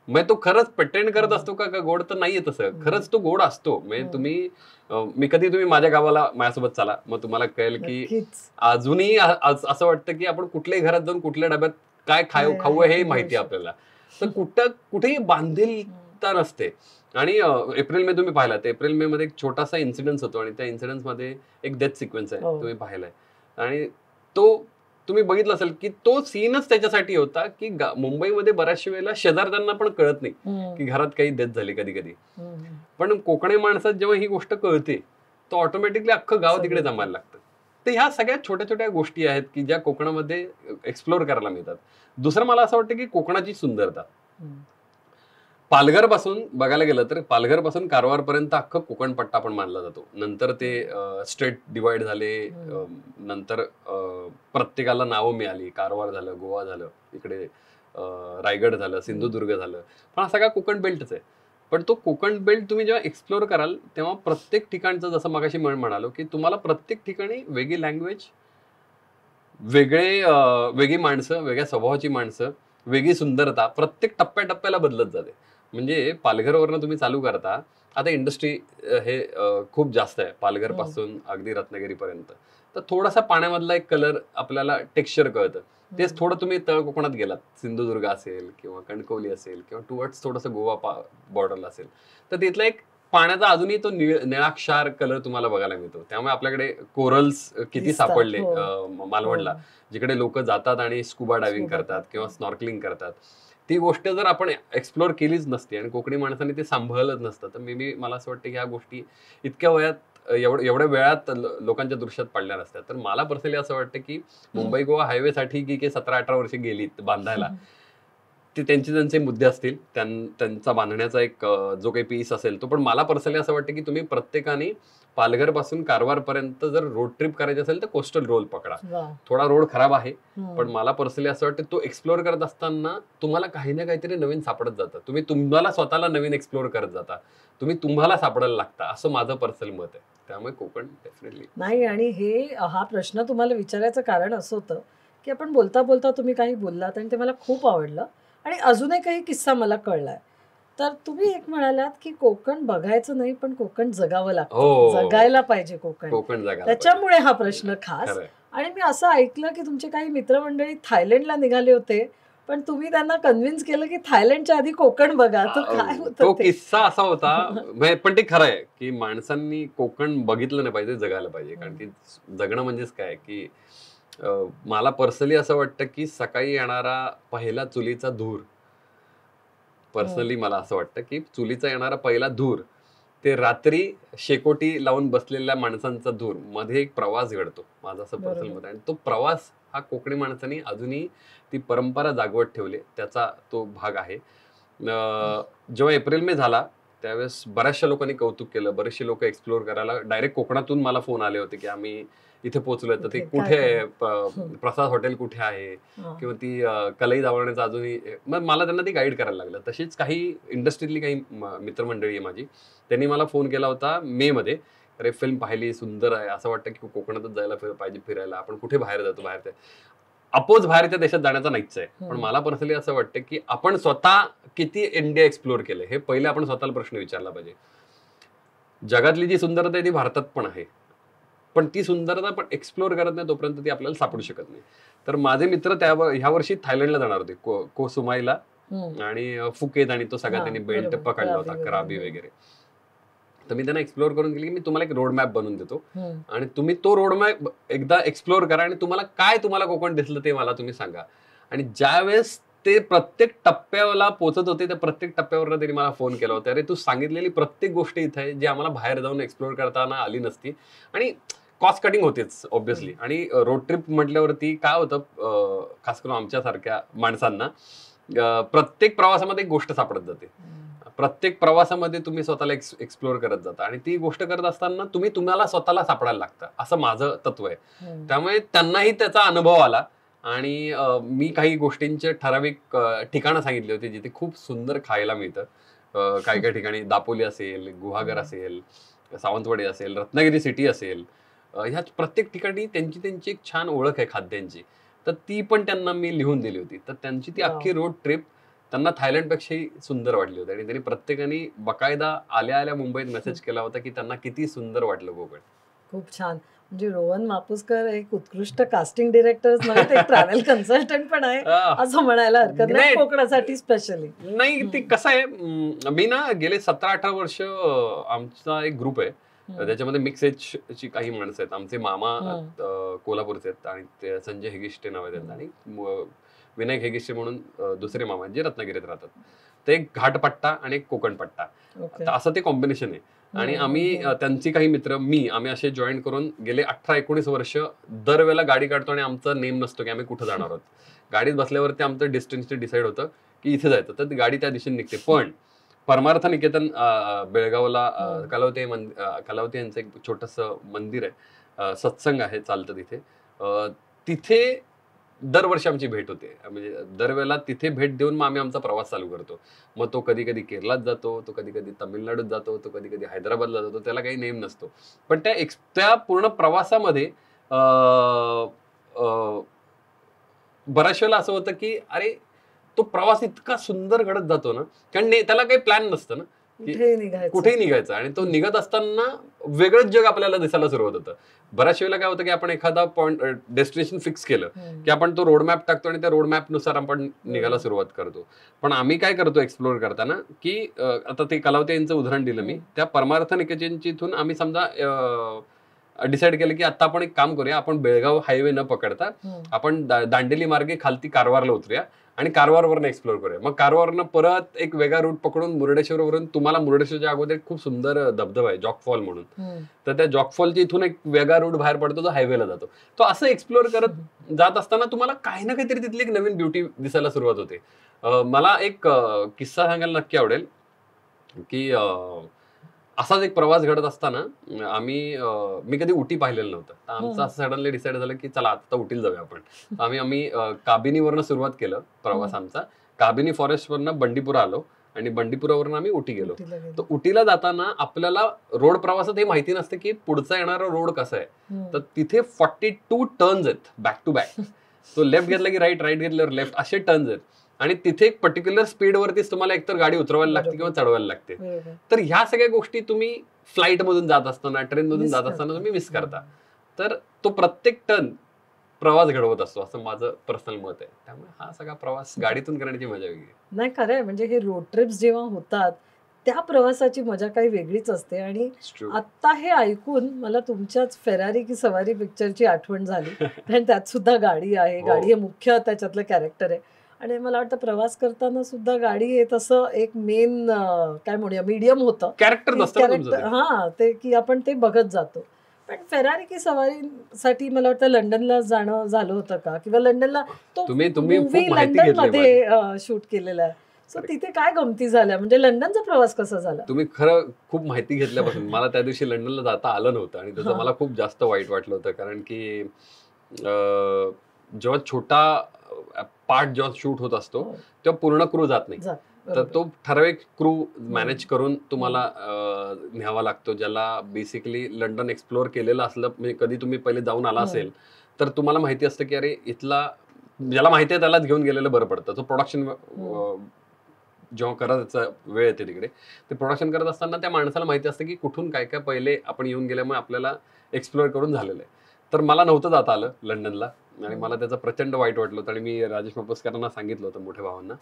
म्हणजे तो खरंच प्रेटेंड करत असतो का गोड, तर नाहीये तसं, खरंच तो गोड असतो. म्हणजे तुम्ही माझ्या गावाला माझ्यासोबत चला, मग तुम्हाला कळेल की नक्कीच. अजूनही असं वाटतं की आपण कुठल्याही घरात जाऊन कुठल्या डब्यात काय काय खाऊ आहे हे ते माहिती घेऊ आहे आपल्याला. तर कुठेही बांधिलता नसते. आणि एप्रिल मे तुम्ही पाहिला, तर एप्रिल मे मध्ये एक छोटासा इन्सिडेन्स होतो आणि त्या इन्सिडेन्स मध्ये एक डेथ सिक्वेन्स आहे, हो. तुम्ही पाहिलाय. आणि तो तुम्ही बघितलं असेल की तो सीनच त्याच्यासाठी होता की मुंबईमध्ये बऱ्याचशा वेळेला शेजारच्यांना पण कळत नाही की घरात काही डेथ झाली कधी कधी, पण कोकणी माणसात जेव्हा ही गोष्ट कळते तो ऑटोमॅटिकली अख्खं गाव तिकडे जमायला लागतं. तर ह्या सगळ्या छोट्या छोट्या गोष्टी आहेत की ज्या कोकणामध्ये एक्सप्लोर करायला मिळतात. दुसरं मला असं वाटतं की कोकणाची सुंदरता, पालघर पासून बघायला गेलं तर पालघर पासून कारवार पर्यंत अख्खं कोकण पट्टा पण मानला जातो. नंतर ते स्टेट डिवाइड झाले, नंतर प्रत्येकाला नावं मिळाली, कारवार झालं, गोवा झालं, इकडे रायगड झालं, सिंधुदुर्ग झालं, पण हा सगळा कोकण बेल्टच आहे. पण तो कोकण बेल्ट तुम्ही जेव्हा एक्सप्लोर कराल तेव्हा प्रत्येक ठिकाणचं, जसं मगाशी म्हणालो की तुम्हाला प्रत्येक ठिकाणी वेगळी लँग्वेज, वेगळी माणसं, वेगळ्या स्वभावाची माणसं, वेगळी सुंदरता प्रत्येक टप्प्याटप्प्याला बदलत जाते. म्हणजे पालघरवरनं तुम्ही चालू करता, आता इंडस्ट्री हे खूप जास्त आहे पालघर पासून अगदी रत्नागिरीपर्यंत, तर थोडासा पाण्यामधला एक कलर आपल्याला टेक्स्चर कळतं. तेच थोडं तुम्ही तळ कोकणात गेलात, सिंधुदुर्ग असेल किंवा कणकवली असेल किंवा टुवर्ड्स थोडंसं गोवा बॉर्डरला असेल, तर तिथला एक पाण्याचा अजूनही तो निळाक्षार कलर तुम्हाला बघायला मिळतो. त्यामुळे आपल्याकडे कोरल्स किती दिसतात, सापडले हो. मालवणला, जिकडे लोक जातात आणि स्कुबा डायव्हिंग करतात किंवा स्नॉर्कलिंग करतात. ती गोष्ट जर आपण एक्सप्लोर केलीच नसती आणि कोकणी माणसांनी ते सांभाळलंच नसतं, तर मला असं वाटतं की ह्या गोष्टी इतक्या वयात एवढ्या वेळात लोकांच्या दृश्यात पडल्या नसत्या. तर मला पर्सनली असं वाटतं की मुंबई गोवा हायवेसाठी की 17-18 वर्षे गेलीत बांधायला, ते त्यांचे मुद्दे असतील, त्यांचा बांधण्याचा एक जो काही पीस असेल तो. पण मला पर्सनली असं वाटतं की तुम्ही प्रत्येकाने पालघर पासून कारवार पर्यंत जर रोड ट्रिप करायची असेल तर कोस्टल रोड पकडा. थोडा रोड खराब आहे, पण मला पर्सनली असं वाटतं तो एक्सप्लोर करत असताना तुम्हाला काही ना काहीतरी नवीन सापडत जातं. तुम्हाला स्वतःला नवीन एक्सप्लोर करत जाता, तुम्हाला सापडायला लागता, असं माझं पर्सनल मत आहे. त्यामुळे कोकण डेफिनेटली नाही. आणि हा प्रश्न तुम्हाला विचारायचं कारण असं होतं की आपण बोलता बोलता तुम्ही काही बोललात आणि ते मला खूप आवडलं. आणि अजूनही काही किस्सा मला कळलाय. तर तुम्ही एक म्हणालात की कोकण बघायचं नाही, पण कोकण जगावं लागतं, हो. जगायला पाहिजे कोकण. जगायला पाहिजे. त्याच्यामुळे हा प्रश्न खास. खरंय. आणि मी असं ऐकलं की तुमचे काही मित्रमंडळी थायलंडला निघाले होते, पण तुम्ही त्यांना कन्व्हिन्स केलं की थायलंडच्या आधी कोकण बघा. तर काय तो होतं ते? किस्सा असा होता, पण ते खरं आहे की माणसांनी कोकण बघितलं नाही पाहिजे, जगायला पाहिजे. कारण की जगणं म्हणजेच काय की मला पर्सनली असं वाटतं की सकाळी येणारा पहिला चुलीचा धूर पर्सनली मला असं वाटतं की चुलीचा येणारा पहिला धूर ते रात्री शेकोटी लावून बसलेल्या माणसांचा धूर मध्ये एक प्रवास घडतो, माझं असं पर्सनल मत आहे. आणि तो प्रवास हा कोकणी माणसांनी अजूनही ती परंपरा जागवत ठेवली, त्याचा तो भाग आहे. जेव्हा एप्रिल मे झाला त्यावेळेस बऱ्याचशा लोकांनी कौतुक केलं, बरेचसे लोक एक्सप्लोर करायला डायरेक्ट कोकणातून मला फोन आले होते की आम्ही इथे पोहोचलोय, तर ते कुठे आहे, प्रसाद हॉटेल कुठे आहे, किंवा ती कलई दावण्याचं अजूनही. मग मला त्यांना ती गाईड करायला लागलं. तशीच काही इंडस्ट्रीतली काही मित्रमंडळी आहे माझी, त्यांनी मला फोन केला होता मे मध्ये, अरे फिल्म पाहिली, सुंदर आहे, असं वाटतं की कोकणातच जायला पाहिजे फिरायला, आपण कुठे बाहेर जातो, बाहेर अपोज बाहेरच्या देशात जाण्याचा नाहीच आहे. पण मला पर्सनली असं वाटतं की आपण स्वतः किती इंडिया एक्सप्लोर केलंय हे पहिले आपण स्वतःला प्रश्न विचारला पाहिजे. जगातली जी सुंदरता आहे ती भारतात पण आहे, पण ती सुंदरता पण एक्सप्लोर करत नाही तोपर्यंत ती आपल्याला सापडू शकत नाही. तर माझे मित्र ह्या वर्षी थायलंडला जाणार होते, कोसुमाईला आणि फुकेत, आणि तो सगळा त्यांनी बेल्ट पकडला होता, कराबी वगैरे. तर मी त्यांना एक्सप्लोर करून गेली की मी तुम्हाला एक रोड मॅप बनवून देतो आणि तुम्ही तो रोड मॅप एकदा एक्सप्लोर करा आणि तुम्हाला कोकण दिसलं ते मला तुम्ही सांगा. आणि ज्यावेळेस ते प्रत्येक टप्प्याला पोहोचत होते, त्या प्रत्येक टप्प्यावर त्यांनी मला फोन केला होता, अरे तू सांगितलेली प्रत्येक गोष्ट इथे आहे जी आम्हाला बाहेर जाऊन एक्सप्लोर करताना आली नसती. आणि कॉस्ट कटिंग होतेच ऑब्व्हियसली. आणि रोड ट्रिप म्हटल्यावरती काय होतं, खास करून आमच्यासारख्या माणसांना प्रत्येक प्रवासामध्ये एक गोष्ट सापडत जाते. प्रत्येक प्रवासामध्ये तुम्ही स्वतःला एक्सप्लोर करत जाता आणि ती गोष्ट करत असताना तुम्हाला स्वतःला सापडायला लागतं, असं माझं तत्व आहे. त्यामुळे त्यांनाही त्याचा अनुभव आला आणि मी काही गोष्टींचे ठराविक ठिकाणं सांगितली होती जिथे खूप सुंदर खायला मिळतं. काही काही ठिकाणी दापोली असेल, गुहागर असेल, सावंतवाडी असेल, रत्नागिरी सिटी असेल, ह्या प्रत्येक ठिकाणी त्यांची एक छान ओळख आहे खाद्यांची. तर ती पण त्यांना मी लिहून दिली होती. तर त्यांची ती अख्खी रोड ट्रिप त्यांना थायलंडपेक्षाही सुंदर वाटली होती. आणि त्यांनी प्रत्येकाने बकायदा आल्या मुंबईत मेसेज केला होता की त्यांना किती सुंदर वाटलं कोकण. खूप छान. म्हणजे रोहन मापुसकर एक उत्कृष्ट कास्टिंग डिरेक्टर नव्हे, ते ट्रॅव्हल कन्सल्टंट पण आहे असं म्हणायला हरकत नाही, कोकणासाठी स्पेशली. नाही, ते कसं आहे, मी ना गेले 17-18 वर्ष आमचा एक ग्रुप आहे, त्याच्यामध्ये मिक्स एज ची काही माणसं आहेत. आमचे मामा कोल्हापूरचे आहेत आणि ते संजय हेगिष्टे नाव आहे त्यांना, आणि विनायक हेगिष्टे म्हणून दुसरे मामा जे रत्नागिरीत राहतात. ते एक घाटपट्टा आणि एक कोकण पट्टा, असं ते कॉम्बिनेशन आहे. आणि आम्ही त्यांची काही मित्र आम्ही असे जॉईन करून गेले 18-19 वर्ष दरवेळेला गाडी काढतो आणि आमचा नेम नसतो की आम्ही कुठं जाणार आहोत. गाडीत बसल्यावरती आमचं डेस्टिनेशन डिसाईड होतं की इथे जायचं, तर ती गाडी त्या दिशेने निघते. पण परमार्थ निकेतन बेळगावला कलावती यांचं एक छोटस मंदिर आहे, सत्संग आहे, चालतं तिथे. तिथे दरवर्षी आमची भेट होते. म्हणजे दरवेळेला तिथे भेट देऊन मग आम्ही आमचा प्रवास चालू करतो. मग तो कधी कधी केरळात जातो, तो कधी कधी तामिळनाडूत जातो, तो कधी कधी हैदराबादला जातो. त्याला काही नेम नसतो. पण त्या पूर्ण प्रवासामध्ये बऱ्याच वेळेला असं होतं की अरे तो प्रवास इतका सुंदर घडत जातो ना, कारण त्याला काही प्लॅन नसतं ना, कुठेही निघायचं. आणि तो निघत असताना वेगळंच जग आपल्याला दिसायला सुरुवात होतं. बऱ्याच वेळेला काय होतं की आपण एखादा पॉइंट डेस्टिनेशन फिक्स केलं की आपण तो रोडमॅप टाकतो आणि त्या रोडमॅप नुसार आपण निघायला सुरुवात करतो. पण आम्ही काय करतो एक्सप्लोर करताना की आता ते कलावते यांचं उदाहरण दिलं मी, त्या परमार्थ निकेतनची इथून आम्ही समजा डिसाईड केलं की आता आपण एक काम करूया, आपण बेळगाव हायवे न पकडता आपण दांडेली मार्गे खालती कारवारला उतरूया आणि कारवारवरनं एक्सप्लोर करूया. मग कारवारनं परत एक वेगळा रूट पकडून मुर्डेश्वरवरून, तुम्हाला मुर्डेश्वरच्या अगोदर खूप सुंदर धबधबा आहे जॉकफॉल म्हणून, तर त्या जॉकफॉलच्या इथून एक वेगळा रूट बाहेर पडतो जो हायवेला जातो. तो असं एक्सप्लोर करत जात असताना तुम्हाला काही ना काहीतरी तिथली एक नवीन ब्युटी दिसायला सुरुवात होते. मला एक किस्सा सांगायला नक्की आवडेल की असाच एक प्रवास घडत असताना मी कधी उटी पाहिलेलं नव्हतं. तर आमचं असं सडनली डिसाईड झालं की चला आता उटीला जाऊया आपण. आम्ही काबिनीवरनं सुरुवात केलं प्रवास आमचा. काबिनी फॉरेस्टवरनं बंडीपुरा आलो आणि बंडीपुरावरून आम्ही उटी गेलो. तर उटीला जाताना आपल्याला रोड प्रवासात हे माहिती नसतं की पुढचा येणारा रोड कसा आहे. तर तिथे 42 टर्न्स आहेत बॅक टू बॅक. तो लेफ्ट घेतला की राईट, राईट घेतल्यावर लेफ्ट, असे टर्न्स आहेत. आणि तिथे एक पर्टिक्युलर स्पीडवरतीच तुम्हाला एकतर गाडी उतरवायला लागते किंवा चढवायला लागते. तर ह्या सगळ्या गोष्टी तुम्ही फ्लाईट मधून जात असताना, ट्रेन मधून जात असताना तुम्ही मिस करता. तर तो प्रत्येक टर्न प्रवास घडवत असतो, असं माझं पर्सनल मत आहे. त्यामुळे हा सगळा प्रवास गाडीतून करण्याची मजा वेगळी. नाही, खरं आहे. म्हणजे हे रोड ट्रिप्स जेव्हा होतात त्या प्रवासाची मजा काही वेगळीच असते. आणि आता हे ऐकून मला तुमच्याच फेरारी की सवारी पिक्चरची आठवण झाली, कारण त्यात सुद्धा गाडी आहे. गाडी हे मुख्य त्याच्यातलं कॅरेक्टर आहे. आणि मला वाटतं प्रवास करताना सुद्धा गाडी हे तसं एक मेन काय म्हणूया मीडियम होतं कॅरेक्टर नसतं ना तुमचं ते. हा ते की आपण ते बघत जातो. पण फेरारी की सवारीसाठी मला वाटतं लंडनला जाणं झालं होतं का, किंवा लंडनला तो तुम्ही खूप मूवी माहिती लंडन घेतली मध्ये शूट केलेला आहे. सो तिथे काय गमती झाल्या, म्हणजे लंडनचा प्रवास कसा झाला? तुम्ही खरं खूप माहिती घेतल्यापासून मला त्या दिवशी लंडनला जाता आलं नव्हतं आणि त्याचं हा. मला खूप जास्त वाईट वाटलं होतं. कारण की जेव्हा छोटा पार्ट जेव्हा शूट होत असतो हो. तेव्हा पूर्ण क्रू जात नाही. जा, तर बरोबर. तो ठराविक क्रू मॅनेज करून तुम्हाला न्यावा लागतो, ज्याला बेसिकली लंडन एक्सप्लोअर केलेलं असलं, म्हणजे कधी तुम्ही पहिले जाऊन आला असेल तर तुम्हाला माहिती असतं की अरे इथला ज्याला माहिती आहे त्यालाच घेऊन गेलेलं बरं पडतं. तो प्रोडक्शन जेव्हा करायचा वेळ येते तिकडे, ते प्रोडक्शन करत असताना त्या माणसाला माहिती असतं की कुठून काय काय पहिले आपण येऊन गेल्यामुळे आपल्याला एक्सप्लोअर करून झालेलं आहे. तर मला नव्हतं जाता आलं लंडनला आणि मला त्याचं प्रचंड वाईट वाटलं होतं आणि मी राजेश मापोसकरांना सांगितलं होतं, मोठ्या भावांना,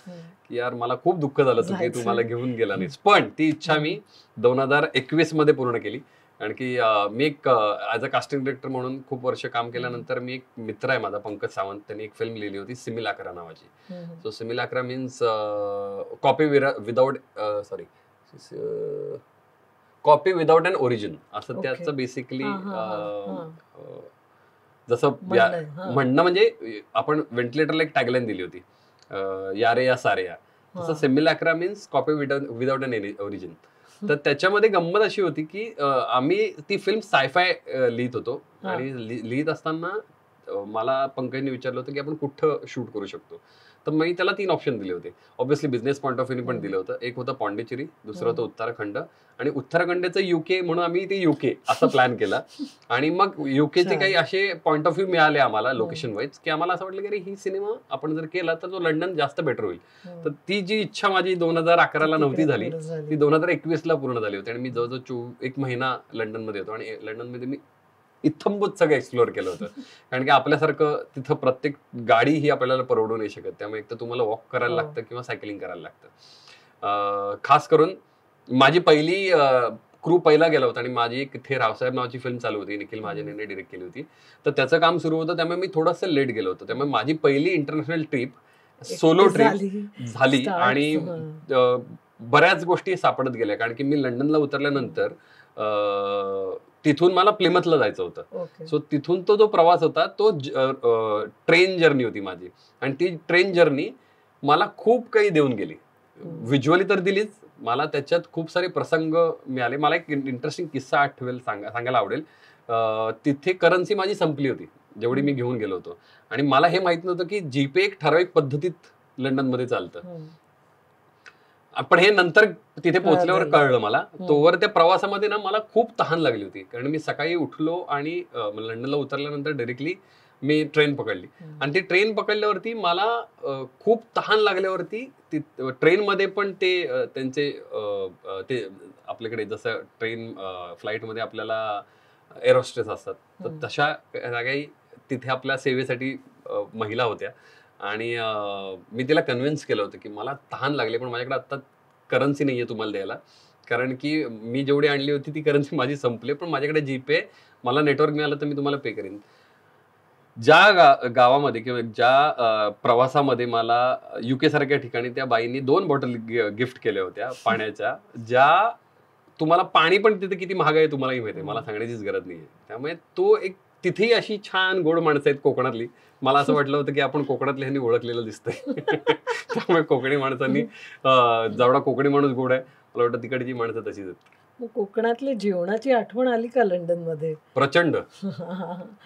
की यार मला खूप दुःख झालं होतं की तू मला घेऊन गेला नाहीस. पण ती इच्छा मी 2021 मध्ये पूर्ण केली. कारण की मी एक ॲज अ कास्टिंग डिरेक्टर म्हणून खूप वर्ष काम केल्यानंतर मी एक मित्र आहे माझा पंकज सावंत, त्यांनी एक फिल्म लिहिली होती सिमिलाक्रा नावाची. So simulacra means copy without sorry copy without an origin असं त्याचं बेसिकली जसं म्हणणं, म्हणजे आपण व्हेंटिलेटरला एक टॅगलाईन दिली होती, यारे या सारे या, तसं सिमिलाक्रा means copy without an origin. तर त्याच्यामध्ये गंमत अशी होती की आम्ही ती फिल्म सायफाय लिहित होतो आणि लिहित असताना मला पंकजने विचारलं होतं की आपण कुठं शूट करू शकतो. तर मी त्याला 3 ऑप्शन दिले होते. ऑब्व्हियसली बिझनेस पॉईंट ऑफ व्ह्यूने पण दिलं होतं. एक होतं पॉंडिचेरी, दुसरं होतं उत्तराखंड आणि उत्तराखंडचं युके म्हणून आम्ही ते युके असं प्लॅन केला. आणि मग युकेचे काही असे पॉईंट ऑफ व्ह्यू मिळाले आम्हाला लोकेशन वाईज, की आम्हाला असं वाटलं की अरे ही सिनेमा आपण जर केला तर तो लंडन जास्त बेटर होईल. तर ती जी इच्छा माझी 2011ला नव्हती झाली, ती 2021ला पूर्ण झाली होती आणि मी जवळजवळ 1 महिना लंडनमध्ये होतो आणि लंडनमध्ये मी इत्थंभूत सगळं एक्सप्लोअर केलं होतं. कारण की आपल्यासारखं तिथं प्रत्येक गाडी ही आपल्याला परवडू नाही शकत. त्यामुळे एक तर तुम्हाला वॉक करायला लागतं किंवा सायकलिंग करायला लागतं. खास करून माझी पहिली क्रू पहिला गेला होता आणि माझी एक इथे रावसाहेब नावाची फिल्म चालू होती, निखिल महाजनेने डिरेक्ट केली होती. तर त्याचं काम सुरू होतं, त्यामुळे मी थोडंसं लेट गेलो होतो. त्यामुळे माझी पहिली इंटरनॅशनल ट्रिप सोलो ट्रिप झाली आणि बऱ्याच गोष्टी सापडत गेल्या. कारण की मी लंडनला उतरल्यानंतर तिथून मला प्लिमथला जायचं होतं. सो तिथून तो जो प्रवास होता तो ट्रेन जर्नी होती माझी आणि ती ट्रेन जर्नी मला खूप काही देऊन गेली. व्हिज्युअली तर दिलीच, मला त्याच्यात खूप सारे प्रसंग मिळाले. मला एक इंटरेस्टिंग किस्सा आठवेल, सांगायला आवडेल. तिथे करन्सी माझी संपली होती जेवढी मी घेऊन गेलो होतो आणि मला हे माहित नव्हतं की जीपे एक ठराविक पद्धतीत लंडनमध्ये चालतं. पण हे नंतर तिथे पोहोचल्यावर कळलं मला. तोवर त्या प्रवासामध्ये ना मला खूप तहान लागली होती, कारण मी सकाळी उठलो आणि लंडनला उतरल्यानंतर डायरेक्टली मी ट्रेन पकडली आणि ती ट्रेन पकडल्यावरती मला खूप तहान लागल्यावरती ट्रेनमध्ये पण ते त्यांचे ते आपल्याकडे जसं ट्रेन फ्लाईटमध्ये आपल्याला एरोस्ट्रेस असतात, तर तशा काही तिथे आपल्या सेवेसाठी महिला होत्या आणि मी तिला कन्व्हिन्स केलं होतं की मला तहान लागली, पण माझ्याकडे आता करन्सी नाहीये तुम्हाला द्यायला, कारण की मी जेवढी आणली होती ती करन्सी माझी संपली, पण माझ्याकडे जीपे, मला नेटवर्क मिळालं तर मी तुम्हाला पे करेन. ज्या गावामध्ये किंवा ज्या प्रवासामध्ये मला युके सारख्या ठिकाणी त्या बाईंनी 2 बॉटल गिफ्ट केल्या होत्या पाण्याच्या, ज्या तुम्हाला पाणी पण तिथे किती महाग आहे तुम्हालाही माहिती आहे, मला सांगण्याचीच गरज नाहीये. त्यामुळे तो एक तिथेही अशी छान गोड माणसं आहेत कोकणातली. मला असं वाटलं होतं की आपण कोकणातल्या ह्यांनी ओळखलेलं दिसतंय. त्यामुळे कोकणी माणसांनी जेवढा कोकणी माणूस गोड आहे, मला वाटतं तिकडची माणसं तशीच आहेत. कोकणातल्या जेवणाची आठवण आली का लंडन मध्ये? प्रचंड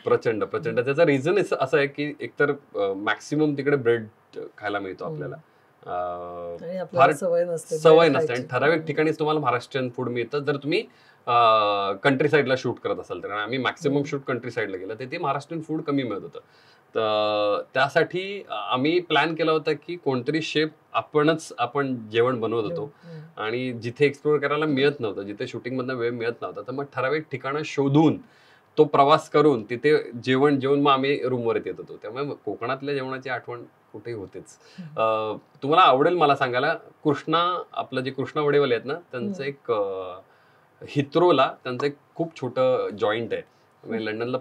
प्रचंड प्रचंड. त्याचं रिझन असं आहे की एकतर मॅक्सिमम तिकडे ब्रेड खायला मिळतो आपल्याला, फार सवय नसते आणि ठराविक ठिकाणीच तुम्हाला महाराष्ट्रीयन फूड मिळतं जर तुम्ही कंट्री साईडला शूट करत असाल तर. आम्ही मॅक्सिमम शूट कंट्री साईडला गेलं, तिथे महाराष्ट्रीयन फूड कमी मिळत होतं. तर त्यासाठी आम्ही प्लॅन केला होता की कोणतरी शेफ आपण जेवण बनवत होतो आणि जिथे एक्सप्लोर करायला मिळत नव्हतं, जिथे शूटिंगमधनं वेळ मिळत नव्हता, तर मग ठराविक ठिकाणं शोधून तो प्रवास करून तिथे जेवण मग आम्ही रूमवर येत होतो. त्यामुळे कोकणातल्या जेवणाची आठवण कुठेही होतेच. तुम्हाला आवडेल मला सांगायला, आपलं जे कृष्णा वडेवाले आहेत ना, त्यांचं एक हिथ्रोला त्यांचं एक खूप छोटं जॉईंट आहे लंडनला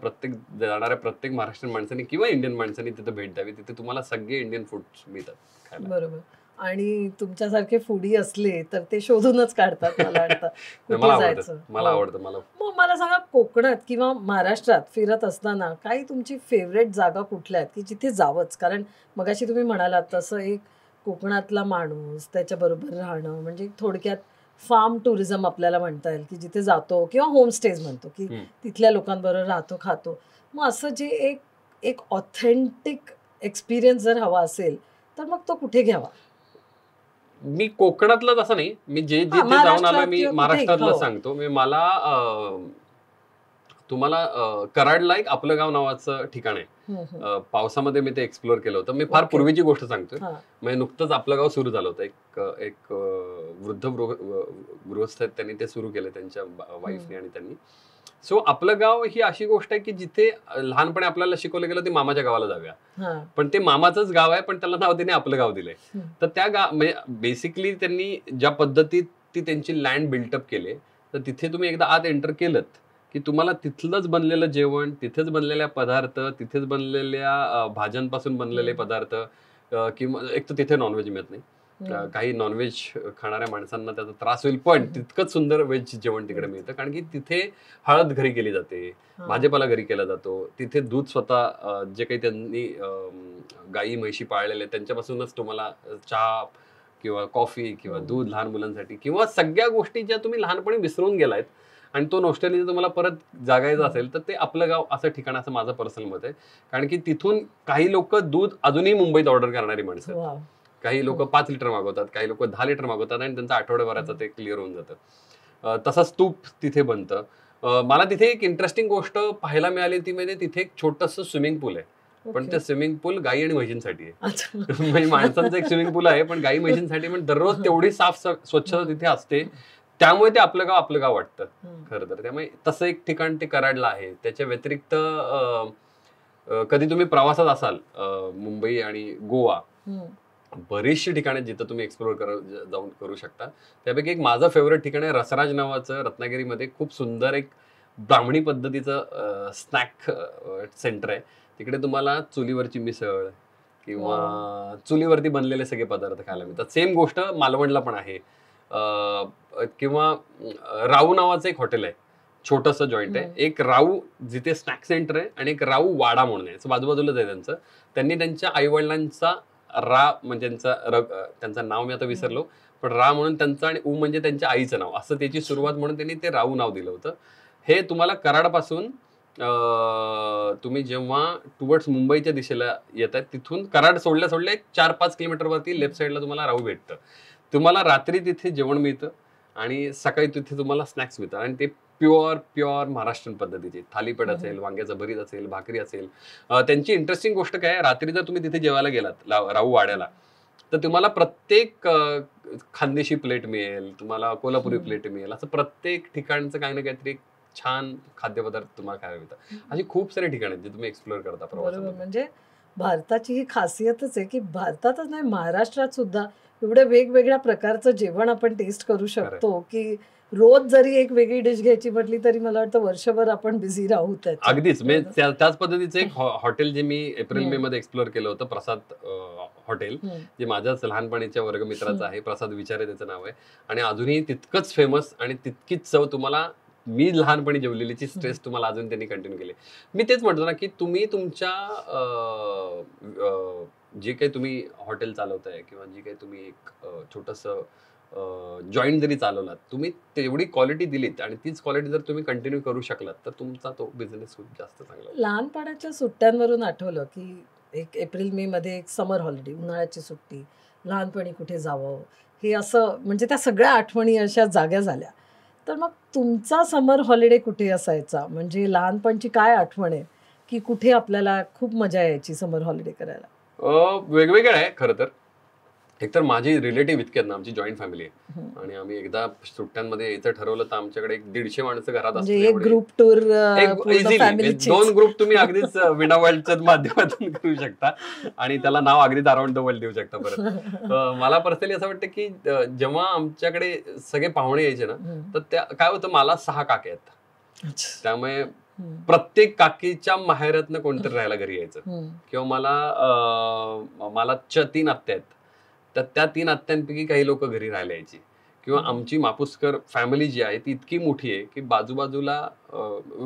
जाणाऱ्या प्रत्येक महाराष्ट्रीयन माणसांनी किंवा इंडियन माणसांनी तिथे भेट द्यावी. तिथे तुम्हाला सगळे इंडियन फूड मिळतात खायला. बरोबर. आणि तुमच्यासारखे फूडी असले तर ते शोधूनच काढतात मला वाटतं मला कुठे आवडतं जायचं. मला हो. आवडतं मला मग मला सांगा, कोकणात किंवा महाराष्ट्रात फिरत असताना काही तुमची फेवरेट जागा कुठल्या आहेत की जिथे जावंच? कारण मगाशी तुम्ही म्हणालात तसं एक कोकणातला माणूस त्याच्याबरोबर राहणं म्हणजे थोडक्यात फार्म टुरिझम आपल्याला म्हणता येईल, की जिथे जातो किंवा होमस्टेज म्हणतो की तिथल्या लोकांबरोबर राहतो खातो. मग असं जे एक ऑथेंटिक एक्सपिरियन्स जर हवा असेल तर मग तो कुठे घ्यावा? मी कोकणातलं तसं नाही, मी जे जिथे जाऊन महाराष्ट्रात आलो मी किंवा कुठेही. महाराष्ट्रातलं हो. सांगतो. मी मला तुम्हाला कराडला एक आपलं गाव नावाचं ठिकाण आहे. हम्म, हम्म. पावसामध्ये मी ते एक्सप्लोअर केलं होतं. मी फार Okay. पूर्वीची गोष्ट सांगतोय. हा. म्हणजे नुकतंच आपलं गाव सुरू झालं होतं. एक वृद्ध गृहस्थ आहेत, त्यांनी ते सुरू केलं त्यांच्या वाईफने आणि त्यांनी. सो आपलं गाव ही अशी गोष्ट आहे की जिथे लहानपणी आपल्याला शिकवलं गेलं ते मामाच्या गावाला जाऊया, हा. पण ते मामाचंच गाव आहे, पण त्याला नाव त्याने आपलं गाव दिलंय. हम्म. तर त्या म्हणजे बेसिकली त्यांनी ज्या पद्धतीत ती त्यांची लँड बिल्टअप केले, तर तिथे तुम्ही एकदा आत एंटर केलं की तुम्हाला तिथलंच बनलेलं जेवण, तिथेच बनलेल्या पदार्थ, तिथेच बनलेल्या भाज्यांपासून बनलेले पदार्थ, किंवा एक तर तिथे नॉनव्हेज मिळत नाही. काही नॉनव्हेज खाणाऱ्या माणसांना त्याचा त्रास होईल, पण तितकंच सुंदर व्हेज जेवण तिकडे मिळतं. कारण की तिथे हळद घरी केली जाते, भाजीपाला घरी केला जातो. तिथे दूध स्वतः जे काही त्यांनी गाई म्हैशी पाळलेले त्यांच्यापासूनच तुम्हाला चहा किंवा कॉफी किंवा दूध लहान मुलांसाठी किंवा सगळ्या गोष्टी ज्या तुम्ही लहानपणी विसरून गेलायत आणि तो नॉस्टॅल्जिया तुम्हाला परत जागायचं असेल तर ते आपलं गाव असं ठिकाण, असं माझं पर्सनल मत आहे. कारण की तिथून काही लोक दूध अजूनही मुंबईत ऑर्डर करणारी माणसं आहेत. वाव. काही लोक 5 लिटर मागवतात, काही लोक 10 लिटर मागवतात आणि त्यांचं आठवड्याभराचं ते क्लिअर होऊन जातं. तसंच तूप तिथे बनतं. मला तिथे एक इंटरेस्टिंग गोष्ट पाहायला मिळाली ती म्हणजे तिथे एक छोटंसं स्विमिंग पूल आहे, पण Okay. ते स्विमिंग पूल गाई आणि म्हशींसाठी आहे. अच्छा. म्हणजे माणसांचं एक स्विमिंग पूल आहे, पण गाई म्हशींसाठी पण दररोज तेवढी स्वच्छता तिथे असते. त्यामुळे ते आपलं गाव वाटतं खरं तर. त्यामुळे तसं एक ठिकाण ते कराडला आहे. त्याच्या व्यतिरिक्त कधी तुम्ही प्रवासात असाल मुंबई आणि गोवा, बरीचशी ठिकाणे जिथं तुम्ही एक्सप्लोर जाऊन करू शकता. त्यापैकी एक माझं फेवरेट ठिकाण आहे रसराज नावाचं, रत्नागिरीमध्ये खूप सुंदर एक ब्राह्मणी पद्धतीचं स्नॅक सेंटर आहे. तिकडे तुम्हाला चुलीवरची मिसळ किंवा चुलीवरती बनलेले सगळे पदार्थ खायला मिळतात. सेम गोष्ट मालवणला पण आहे. किंवा राऊ नावाचं एक हॉटेल आहे, छोटंसं जॉईंट आहे. एक राऊ जिथे स्नॅक सेंटर आहे आणि एक राऊ वाडा म्हणून आहे, बाजूबाजूलाच आहे त्यांचं. त्यांनी त्यांच्या आईवडिलांचा म्हणजे त्यांचं नाव मी आता विसरलो, पण रा म्हणून त्यांचं आणि उ म्हणजे त्यांच्या आईचं नाव, असं त्याची सुरुवात म्हणून त्यांनी ते राऊ नाव दिलं होतं. हे तुम्हाला कराडपासून तुम्ही जेव्हा टुवर्ड्स मुंबईच्या दिशेला येत आहे तिथून कराड सोडल्या एक 4-5 किलोमीटरवरती लेफ्ट साईडला तुम्हाला राऊ भेटतं. तुम्हाला रात्री तिथे जेवण मिळतं आणि सकाळी तिथे तुम्हाला स्नॅक्स मिळतात आणि ते प्युअर महाराष्ट्रीयन पद्धतीचे थालीपीठ असेल, वांग्याचं भरीत असेल, भाकरी असेल. त्यांची इंटरेस्टिंग गोष्ट काय आहे, रात्री जर तुम्ही तिथे जेवायला गेलात राऊ वाड्याला तर तुम्हाला प्रत्येक खानदेशी प्लेट मिळेल, तुम्हाला कोल्हापुरी प्लेट मिळेल, असं प्रत्येक ठिकाणचं काही ना काहीतरी छान खाद्यपदार्थ तुम्हाला खायला मिळतात. अशी खूप सारे ठिकाण आहेत जे तुम्ही एक्सप्लोर करता प्रवासामध्ये. म्हणजे भारताची ही खासियतच आहे की भारतातच नाही, महाराष्ट्रात सुद्धा एवढ्या वेगवेगळ्या प्रकारचं जेवण आपण टेस्ट करू शकतो की रोज जरी एक वेगळी डिश घ्यायची म्हटली तरी मला वाटतं वर्षभर आपण बिझी राहू त्याच्यात. अगदीच. त्याच पद्धतीचं एक हॉटेल जे मी एप्रिल मे मध्ये एक्सप्लोर केलं होतं, प्रसाद हॉटेल, जे माझ्याच लहानपणीच्या वर्गमित्राचं आहे. प्रसाद विचारे त्याचं नाव आहे आणि अजूनही तितकंच फेमस आणि तितकीच चव तुम्हाला मी लहानपणी जेवलेलीची स्ट्रेस तुम्हाला अजून त्यांनी कंटिन्यू केली. मी तेच म्हणतो ना की तुम्ही तुमच्या जे काही तुम्ही हॉटेल चालवताय किंवा जे काही तुम्ही एक छोटंसं जॉईंट जरी चालवलात, तुम्ही तेवढी क्वालिटी दिलीत आणि तीच क्वालिटी जर तुम्ही कंटिन्यू करू शकलात तर तुमचा तो बिझनेस खूप जास्त चांगला होईल. लहानपणाच्या सुट्ट्यांवरून आठवलं की एक एप्रिल मे मध्ये एक समर हॉलिडे, उन्हाळ्याची सुट्टी, लहानपणी कुठे जावं हे असं, म्हणजे त्या सगळ्या आठवणी अशा जाग्या झाल्या. तर मग तुमचा समर हॉलिडे कुठे असायचा? म्हणजे लहानपणची काय आठवण आहे की कुठे आपल्याला खूप मजा यायची समर हॉलिडे करायला? वेगवेगळं आहे खरं तर. एकतर माझी रिलेटिव्ह इतके आहेत ना, आमची जॉईंट फॅमिली आहे आणि आम्ही एकदा सुट्ट्यांमध्ये यायचं ठरवलं तर आमच्याकडे 150 माणसं घरात म्हणजे एक ग्रुप टूर, दोन ग्रुप तुम्ही अगदीच विना वर्ल्डच्या माध्यमातून करू शकता आणि त्याला नाव अगदीच अराउंड द वर्ल्ड देऊ शकता. परत मला पर्सनली असं वाटतं की जेव्हा आमच्याकडे सगळे पाहुणे यायचे ना, तर त्या काय होतं, मला 6 काके आहेत. त्यामुळे प्रत्येक काकीच्या माहेरातनं कोणतरी राहायला घरी यायचं. किंवा मला 3 आत्या आहेत, तर त्या 3 आत्यांपैकी काही लोक घरी राहायला यायची. किंवा आमची मापुसकर फॅमिली जी आहे ती इतकी मोठी आहे की बाजूबाजूला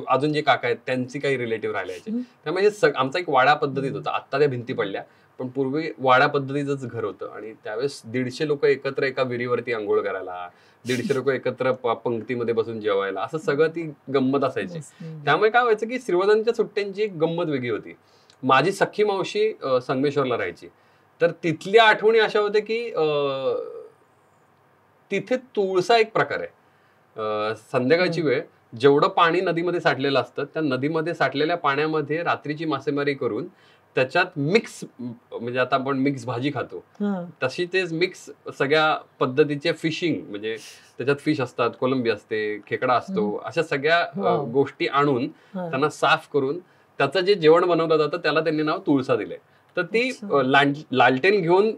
अजून जे काका आहेत त्यांची काही रिलेटिव्ह राहायला यायचे. त्यामुळे आमचा एक वाडा पद्धतीत होता. आत्ता त्या भिंती पडल्या, पण पूर्वी वाडा पद्धतीचंच घर होतं. आणि त्यावेळेस 150 लोक एकत्र एका विहिरीवरती आंघोळ करायला, 150 लोक एकत्र पंक्तीमध्ये बसून जेवायला, असं सगळं ती गंमत असायची. त्यामुळे काय व्हायचं की श्रीवर्धनच्या सुट्ट्यांची एक गंमत वेगळी होती. माझी सख्खी मावशी संगमेश्वरला राहायची, तर तिथल्या आठवणी अशा होत्या की तिथे तुळसा एक प्रकार आहे. संध्याकाळची वेळ, जेवढं पाणी नदीमध्ये साठलेलं असतं त्या नदीमध्ये साठलेल्या पाण्यामध्ये रात्रीची मासेमारी करून त्याच्यात मिक्स, म्हणजे आता आपण मिक्स भाजी खातो तशी ते मिक्स सगळ्या पद्धतीचे फिशिंग, म्हणजे त्याच्यात फिश असतात, कोलंबी असते, खेकडा असतो, अशा सगळ्या गोष्टी आणून त्यांना साफ करून त्याचं जे जेवण बनवलं जातं त्याला त्यांनी नाव तुळसा दिलंय. तर ती लालटेन घेऊन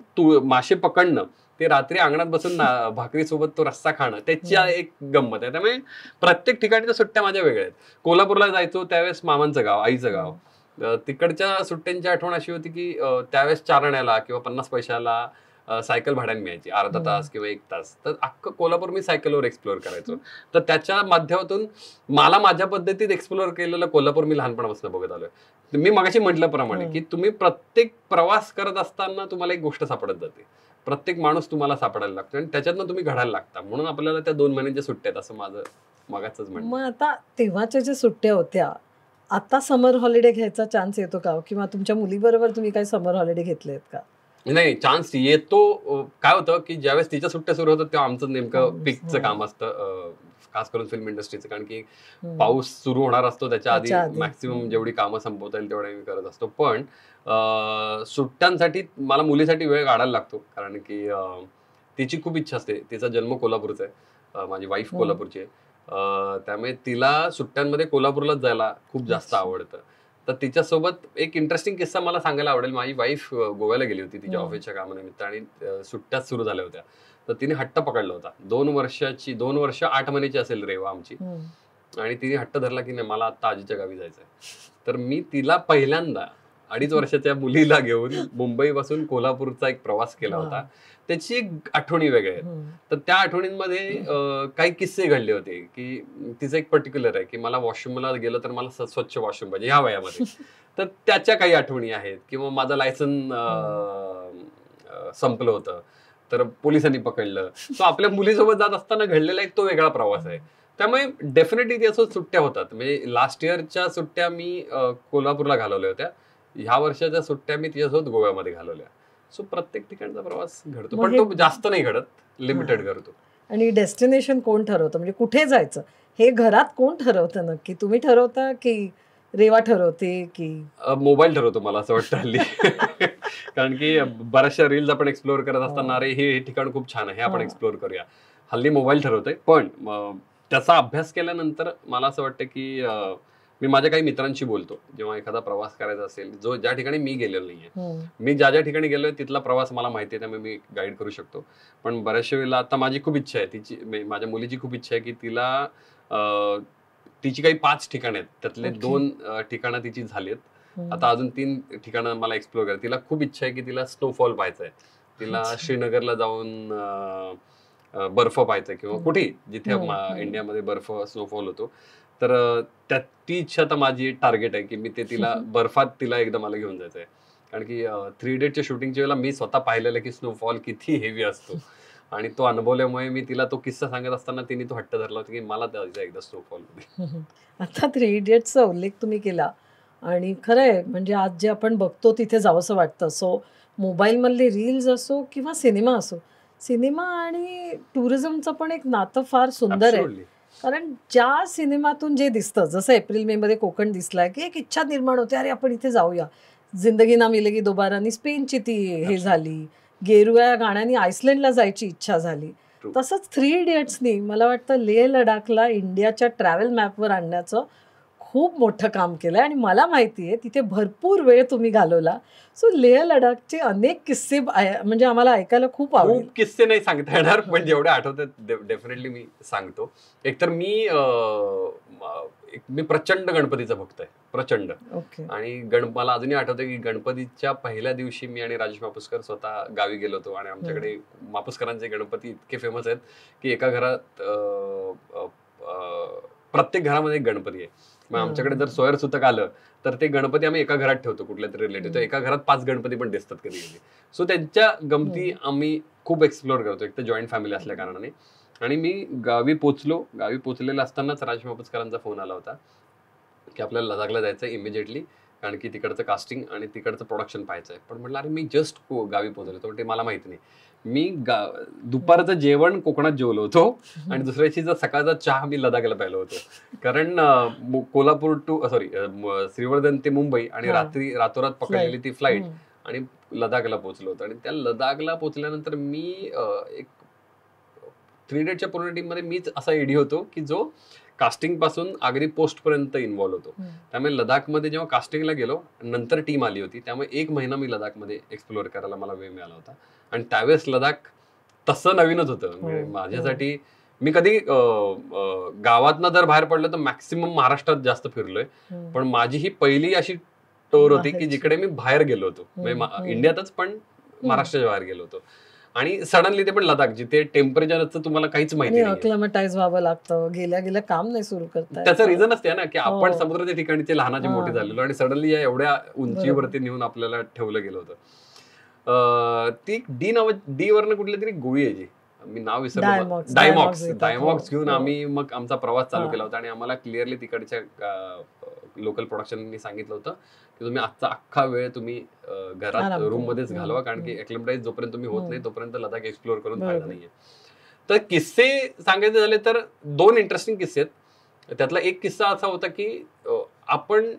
मासे पकडणं, ते रात्री अंगणात बसून भाकरी सोबत तो रस्सा खाणं, त्याची एक गंमत आहे. त्यामुळे प्रत्येक ठिकाणच्या सुट्ट्या माझ्या वेगळ्या आहेत. कोल्हापूरला जायचो त्यावेळेस मामांचं गाव, आईचं गाव. तिकडच्या सुट्ट्यांची आठवण अशी होती की त्यावेळेस 4 आण्याला किंवा 50 पैशाला सायकल भाड्याने मिळायची, अर्धा तास किंवा 1 तास. तर अख्खं कोल्हापूर मी सायकलवर एक्सप्लोअर करायचो. तर त्याच्या माध्यमातून मला माझ्या पद्धतीत एक्सप्लोअर केलेलं कोल्हापूर मी लहानपणापासून बघत आलोय. मी मगाशी म्हटल्याप्रमाणे की तुम्ही प्रत्येक प्रवास करत असताना तुम्हाला एक गोष्ट सापडत जाते, प्रत्येक माणूस तुम्हाला सापडायला लागतो आणि त्याच्यातनं तुम्ही घडायला लागता. म्हणून आपल्याला त्या 2 महिन्यांच्या सुट्ट्या आहेत असं माझं मगाचच म्हणणं. मग आता तेव्हाच्या ज्या सुट्ट्या होत्या, आता समर हॉलिडे घ्यायचा चान्स येतो का? किंवा तुमच्या मुलीबरोबर तुम्ही काही समर हॉलिडे घेतले आहेत का? नाही, चान्स येतो. काय होतं की ज्यावेळेस तिच्या सुट्ट्या सुरू होतात तेव्हा आमचं नेमकं पिकचं काम असतं, खास करून फिल्म इंडस्ट्रीचं. कारण की पाऊस सुरू होणार असतो त्याच्या आधी मॅक्सिमम जेवढी कामं संपवता येईल तेवढ्या मी करत असतो. पण सुट्ट्यांसाठी मला मुलीसाठी वेळ काढायला लागतो, कारण की तिची खूप इच्छा असते. तिचा जन्म कोल्हापूरचा आहे, माझी वाईफ कोल्हापूरची आहे. त्यामुळे तिला सुट्ट्यांमध्ये कोल्हापूरलाच जायला खूप जास्त आवडतं. तर तिच्यासोबत एक इंटरेस्टिंग किस्सा मला सांगायला आवडेल. माझी वाईफ गोव्याला गेली होती तिच्या ऑफिसच्या कामानिमित्त आणि सुट्ट्याच सुरू झाल्या होत्या. तर तिने हट्ट पकडला होता. 2 वर्ष 8 महिन्याची असेल रेवा आमची, आणि तिने हट्ट धरला की नाही मला आता आजीच्या गावी जायचंय. तर मी तिला पहिल्यांदा 2.5 वर्षाच्या मुलीला घेऊन मुंबईपासून कोल्हापूरचा एक प्रवास केला होता. त्याची एक आठवणी वेगळ्या आहेत. तर त्या आठवणींमध्ये काही किस्से घडले होते की तिचं एक पर्टिक्युलर आहे की मला वॉशरूमला गेलं तर मला स्वच्छ वॉशरूम पाहिजे ह्या वयामध्ये. तर त्याच्या काही आठवणी आहेत. किंवा माझं लायसन संपलं होतं तर पोलिसांनी पकडलं. सो आपल्या मुलीसोबत जात असताना घडलेला एक तो वेगळा प्रवास आहे. त्यामुळे डेफिनेटली त्यासोबत सुट्ट्या होतात. म्हणजे लास्ट इयरच्या सुट्ट्या मी कोल्हापूरला घालवल्या होत्या, ह्या वर्षाच्या सुट्ट्या मी तिच्यासोबत गोव्यामध्ये घालवल्या. सो प्रत्येक ठिकाणचा प्रवास घडतो, पण तो जास्त नाही घडत, लिमिटेड करतो. आणि डेस्टिनेशन कोण ठरवतं, म्हणजे कुठे जायचं हे घरात कोण ठरवतं नक्की? तुम्ही ठरवता की रेवा ठरवते की मोबाईल ठरवतो? मला असं वाटतं हल्ली. कारण की बऱ्याचशा रील्स आपण एक्सप्लोअर करत असताना अरे हे ठिकाण खूप छान आहे, हे आपण एक्सप्लोअर करूया. हल्ली मोबाईल ठरवतोय. पण त्याचा अभ्यास केल्यानंतर मला असं वाटतं की मी माझ्या काही मित्रांशी बोलतो जेव्हा एखादा प्रवास करायचा असेल ज्या ठिकाणी मी गेलेलो नाहीये. मी ज्या ठिकाणी गेलोय तिथला प्रवास मला माहिती आहे, त्यामुळे मी गाईड करू शकतो. पण बऱ्याचशा वेळेला आता माझी खूप इच्छा आहे, माझ्या मुलीची खूप इच्छा आहे की तिची काही 5 ठिकाणं आहेत, त्यातले 2 ठिकाणं तिची झालीत. आता अजून 3 ठिकाणं मला एक्सप्लोर करायचं. तिला खूप इच्छा आहे की तिला स्नोफॉल पाहायचा आहे. तिला श्रीनगरला जाऊन बर्फ पाहायचा किंवा कुठे जिथे इंडियामध्ये बर्फ स्नोफॉल होतो. तर ती इच्छा आता माझी टार्गेट आहे की मी ते तिला बर्फात तिला एकदा मला घेऊन जायचं आहे. कारण की 3 इडियटच्या शूटिंगच्या वेळेला मी स्वतः पाहिलेलं की स्नोफॉल किती हेवी असतो, आणि तो अनुभवल्यामुळे मी तिला तो किस्सा सांगत असताना तिने तो हट्ट धरला होता की मला जायचं एकदा स्नोफॉल मध्ये. आता 3 इडियट्सचा उल्लेख तुम्ही केला, आणि खरं आहे म्हणजे आज जे आपण बघतो तिथे जावंसं वाटतं. सो मोबाईलमधले रील्स असो किंवा सिनेमा असो, सिनेमा आणि टुरिझमचं पण एक नातं फार सुंदर आहे. कारण ज्या सिनेमातून जे दिसतं, जसं एप्रिल मे मध्ये कोकण दिसलाय, की एक इच्छा निर्माण होते अरे आपण इथे जाऊया. जिंदगी ना मिलेगी दोबारानी स्पेनची ती हे झाली, गेरुआ या गाण्याने आईसलँडला जायची इच्छा झाली. तसंच 3 इडियट्सनी मला वाटतं लेह लडाखला इंडियाच्या ट्रॅव्हल मॅपवर आणण्याचं खूप मोठं काम केलंय आणि मला माहिती आहे तिथे भरपूर वेळ तुम्ही घालवला. सो लेह लडाखचे अनेक किस्से म्हणजे आम्हाला ऐकायला खूप आवडेल. खूप किस्से नाही सांगता येणार, पण जेवढे आठवतात डेफिनेटली मी सांगतो. एकतर मी प्रचंड गणपतीचा भक्त आहे, प्रचंड. ओके. आणि मला अजूनही आठवतं की गणपतीच्या पहिल्या दिवशी मी आणि राजेश मापुसकर स्वतः गावी गेलो होतो. आणि आमच्याकडे मापुसकरांचे गणपती इतके फेमस आहेत की एका घरात प्रत्येक घरामध्ये एक गणपती आहे. मग आमच्याकडे जर सोयर सुतक आलं तर ते गणपती आम्ही एका घरात ठेवतो, कुठल्या तरी रिलेटिव्ह. एका घरात 5 गणपती पण दिसतात कधी कधी. सो त्यांच्या गमती आम्ही खूप एक्सप्लोर करतो, एक तर जॉईंट फॅमिली असल्या कारणाने. आणि मी गावी पोचलेला असतानाच राज मापुसकरांचा फोन आला होता की आपल्याला लदाखला जायचं आहे इमिजिएटली, कारण की तिकडचं कास्टिंग आणि तिकडचं प्रोडक्शन पाहायचं आहे. पण म्हटलं अरे मी जस्ट गावी पोहोचलो होतो, ते मला माहिती नाही. मी दुपारचं जेवण कोकणात जेवलो होतो आणि दुसऱ्या दिवशीचा सकाळचा चहा मी लदाखला प्यायलो होतो. कारण कोल्हापूर टू श्रीवर्धन ते मुंबई आणि रातोरात पकडलेली ती फ्लाईट आणि लदाखला पोहोचलो होतो. आणि त्या लदाखला पोहोचल्यानंतर मी एक 3 इडियट्सच्या पूर्ण टीममध्ये मीच असा एडी होतो की जो कास्टिंग पासून अगदी पोस्ट पर्यंत इन्व्हॉल्व होतो. त्यामुळे लदाखमध्ये जेव्हा कास्टिंगला गेलो, नंतर टीम आली होती, त्यामुळे 1 महिना मी लदाखमध्ये एक्सप्लोअर करायला मला वेळ मिळाला होता. आणि त्यावेळेस लदाख तसं नवीनच होतं. म्हणजे माझ्यासाठी मी कधी गावातनं जर बाहेर पडलं तर मॅक्सिमम महाराष्ट्रात जास्त फिरलोय, पण माझी ही पहिली अशी टूर होती की जिकडे मी बाहेर गेलो होतो, म्हणजे इंडियातच पण महाराष्ट्राच्या बाहेर गेलो होतो. आणि सडनली ते पण लदाख, जिथे टेम्परेचरचं तुम्हाला काहीच माहिती नाही, अक्लिमेटाइज व्हावं लागतं, गेल्या काम नाही सुरू करता. त्याचं रिझन असते ना की आपण समुद्राच्या ठिकाणीचे लहानाचे मोठे झालेलो आणि सडनली या एवढ्या उंचीवरती नेऊन आपल्याला ठेवलं गेलं होतं. ती डी वरनं कुठली तरी गोळी आहे, जी मी नाव विसरलो, डायमॉक्स घेऊन आम्ही मग आमचा प्रवास चालू केला होता. आणि आम्हाला क्लिअरली तिकडच्या लोकल प्रोडक्शननी सांगितलं होतं की तुम्ही आजचा अख्खा वेळ तुम्ही घरात रूम मध्येच घालवा, कारण की एक्लिमेटाइज जोपर्यंत तुम्ही होत नाही तोपर्यंत लदाख एक्सप्लोर करून फायदा नाहीये. तर किस्से सांगायचे झाले तर 2 इंटरेस्टिंग किस्से आहेत. त्यातला एक किस्सा असा होता की आपण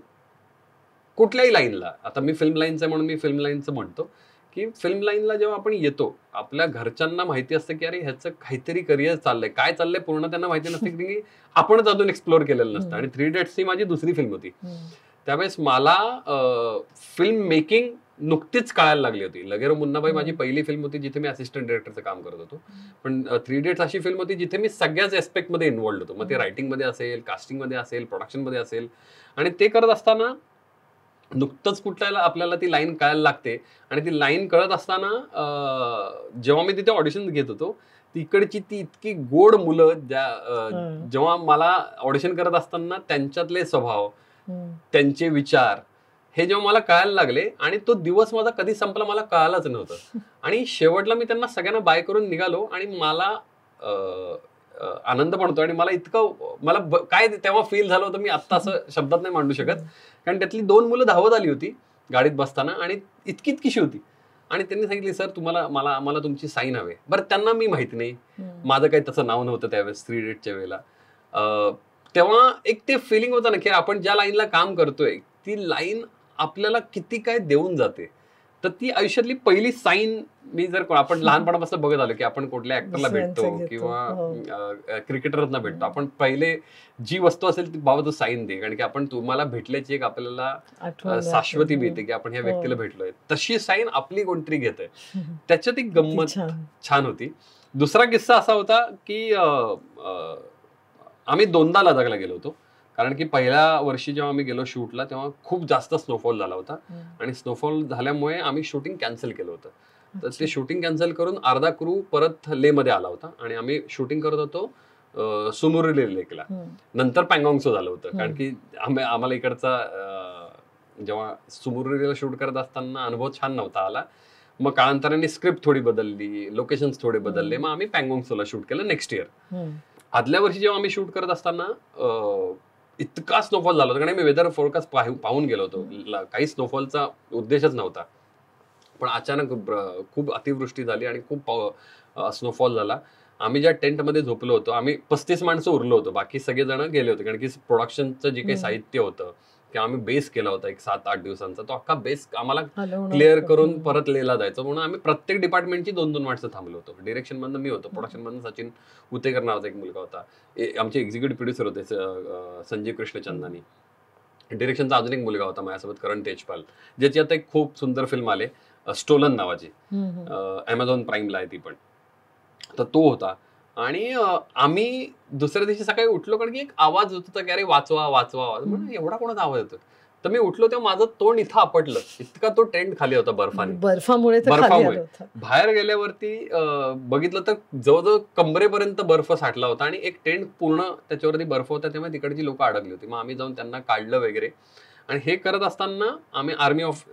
कुठल्याही लाईनला, आता मी फिल्म लाईनचा म्हणून मी फिल्म लाईनचं म्हणतो की फिल्म लाईनला जेव्हा आपण येतो, आपल्या घरच्यांना माहिती असतं की अरे ह्याचं काहीतरी करिअर चाललंय, काय चाललंय पूर्ण त्यांना माहिती नसते की आपणच अजून एक्सप्लोर केलेलं नसतं. आणि 3 इडियट्स ही माझी दुसरी फिल्म होती. त्यावेळेस मला फिल्म मेकिंग नुकतीच कळायला लागली होती. लगेरो मुन्नाभाई माझी पहिली फिल्म होती जिथे मी असिस्टंट डिरेक्टरचं काम करत होतो. पण 3 इडियट्स अशी फिल्म होती जिथे मी सगळ्याच एस्पेक्टमध्ये इन्व्हॉल्ड होतो. मग ते रायटिंगमध्ये असेल, कास्टिंगमध्ये असेल, प्रोडक्शनमध्ये असेल. आणि ते करत असताना नुकतंच कुठल्याला आपल्याला ती लाईन कळायला लागते. आणि ती लाईन कळत असताना जेव्हा मी तिथे ऑडिशन घेत होतो, तिकडची ती इतकी गोड मुलं, जेव्हा मला ऑडिशन करत असताना त्यांच्यातले स्वभाव, त्यांचे विचार हे जेव्हा मला कळायला लागले, आणि तो दिवस माझा कधी संपला मला कळालंच नव्हतं. आणि शेवटला मी त्यांना सगळ्यांना बाय करून निघालो. आणि मला आनंद पण होतो. आणि मला काय तेव्हा फील झालं होतं मी आत्ता असं शब्दात नाही मांडू शकत. कारण त्यातली 2 मुलं धावत आली होती गाडीत बसताना, आणि इतकीशी होती. आणि त्यांनी सांगितली, सर आम्हाला तुमची साईन हवे. बरं, त्यांना मी माहिती नाही, माझं काही तसं नाव नव्हतं त्यावेळेस 3 इडियट्सच्या वेळेला. तेव्हा एक ते फिलिंग होतं ना की आपण ज्या लाईनला काम करतोय ती लाईन आपल्याला किती काय देऊन जाते. तर ती आयुष्यातली पहिली साईन मी जर आपण लहानपणापासून बघत आलो की आपण कुठल्या ऍक्टरला भेटतो किंवा क्रिकेटरना भेटतो, आपण पहिले जी वस्तू असेल ती बाबा तू साईन दे, कारण की आपण तुम्हाला भेटल्याची एक आपल्याला शाश्वती मिळते की आपण ह्या व्यक्तीला भेटलोय. तशी साईन आपली कोणतरी घेते. त्याच्यात एक गंमत छान होती. दुसरा किस्सा असा होता की आम्ही 2दा लदाखला गेलो होतो. कारण की पहिल्या वर्षी जेव्हा आम्ही गेलो शूटला तेव्हा खूप जास्त स्नोफॉल झाला होता. आणि स्नोफॉल झाल्यामुळे आम्ही शूटिंग कॅन्सल केलं होतं. तर ते शूटिंग कॅन्सल करून अर्धा क्रू परत लेमध्ये आला होता. आणि आम्ही शूटिंग करत होतो सुमुरली लेकला. नंतर पँगॉंगसो झालं होतं. कारण की आम्हाला इकडचा जेव्हा सुमुरलीला शूट करत असताना अनुभव छान नव्हता आला. मग कालांतराने स्क्रिप्ट थोडी बदलली, लोकेशन्स थोडे बदलले. मग आम्ही पँगॉंगसोला शूट केलं नेक्स्ट इयर. आदल्या वर्षी जेव्हा आम्ही शूट करत असताना इतका स्नोफॉल झाला होता, कारण मी वेदर फोरकास्ट पाहून गेलो होतो. काही स्नोफॉलचा उद्देशच नव्हता, पण अचानक खूप अतिवृष्टी झाली आणि खूप स्नोफॉल झाला. आम्ही ज्या टेंटमध्ये झोपलो होतो, आम्ही 35 माणसं उरलो होतो, बाकी सगळेजण गेले होते. कारण की प्रोडक्शनचं जे काही साहित्य होतं की आम्ही बेस केला होता एक 7-8 दिवसांचा, तो अख्खा बेस आम्हाला क्लिअर करून परत लेला जायचं. म्हणून आम्ही प्रत्येक डिपार्टमेंटची 2-2 माणसं थांबलो होतो. डिरेक्शन मधनं मी होतो, प्रोडक्शन मधनं सचिन उतेकर नावाचा एक मुलगा होता, आमचे एक्झिक्युटिव्ह प्रोड्युसर होते संजीव कृष्ण चंदानी. डिरेक्शनचा अजून एक मुलगा होता माझ्यासोबत, करण तेजपाल, ज्याची आता एक खूप सुंदर फिल्म आले स्टोलन नावाची, अमेझॉन प्राईमला आहे ती पण. तर तो होता. आणि आम्ही दुसऱ्या दिवशी सकाळी उठलो, कारण की एक आवाज होत होता की अरे वाचवा वाचवा आवाज, म्हणजे एवढा कोणाचा आवाज येतो. तर मी उठलो तेव्हा माझं तोंड इथं आपटलं, इतका तो टेंट खाली होता बर्फाने. बर्फामुळे बाहेर गेल्यावरती बघितलं तर जवळजवळ कमरेपर्यंत बर्फ साठला होता आणि एक टेंट पूर्ण त्याच्यावरती बर्फ होता, त्यामुळे तिकडची लोक अडकली होती. मग आम्ही जाऊन त्यांना काढलं वगैरे. आणि हे करत असताना आम्ही आर्मी ऑफ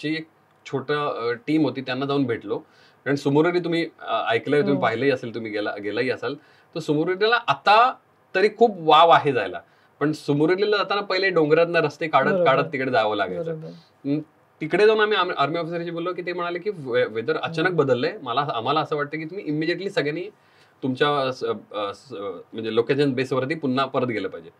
ची एक छोटं टीम होती, त्यांना जाऊन भेटलो. कारण सुमुररी तुम्ही ऐकलंय, तुम्ही पाहिलंही असेल, तुम्ही गेलाही असाल, तर सुमुररीला आता तरी खूप वाव आहे जायला, पण सुमुररीला जाताना पहिले डोंगरातनं रस्ते काढत काढत तिकडे जावं लागायचं. तिकडे जाऊन आम्ही आर्मी ऑफिसरशी बोललो की ते म्हणाले की वेदर अचानक बदललंय, आम्हाला असं वाटतं की तुम्ही इमिजिएटली सगळ्यांनी तुमच्या म्हणजे लोकेशन बेसवरती पुन्हा परत गेलं पाहिजे.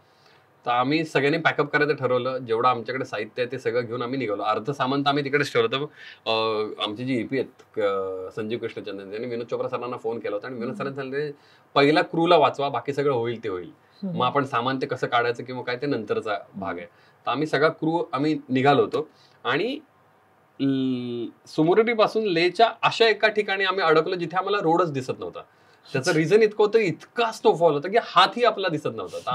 तर आम्ही सगळ्यांनी पॅकअप करायचं ठरवलं. जेवढं आमच्याकडे साहित्य आहे ते सगळं घेऊन आम्ही निघालो. अर्ध सामान तर आम्ही तिकडेच ठेवलं होतं. आमची जी EP आहेत संजीव कृष्णचंद्रन, त्यांनी विनोद चोप्रा सरांना फोन केला होता आणि विनोद सरांनी सांगितले पहिला क्रूला वाचवा, बाकी सगळं होईल ते होईल. मग आपण सामान ते कसं काढायचं किंवा काय ते नंतरचा भाग आहे. तर आम्ही सगळा क्रू आम्ही निघालो होतो आणि सुमुरडी पासून लेच्या अशा एका ठिकाणी आम्ही अडकलो जिथे आम्हाला रोडच दिसत नव्हता. त्याचं रिझन इतकं होतं, इतका स्नोफॉल होता की हातही आपला दिसत नव्हता. तर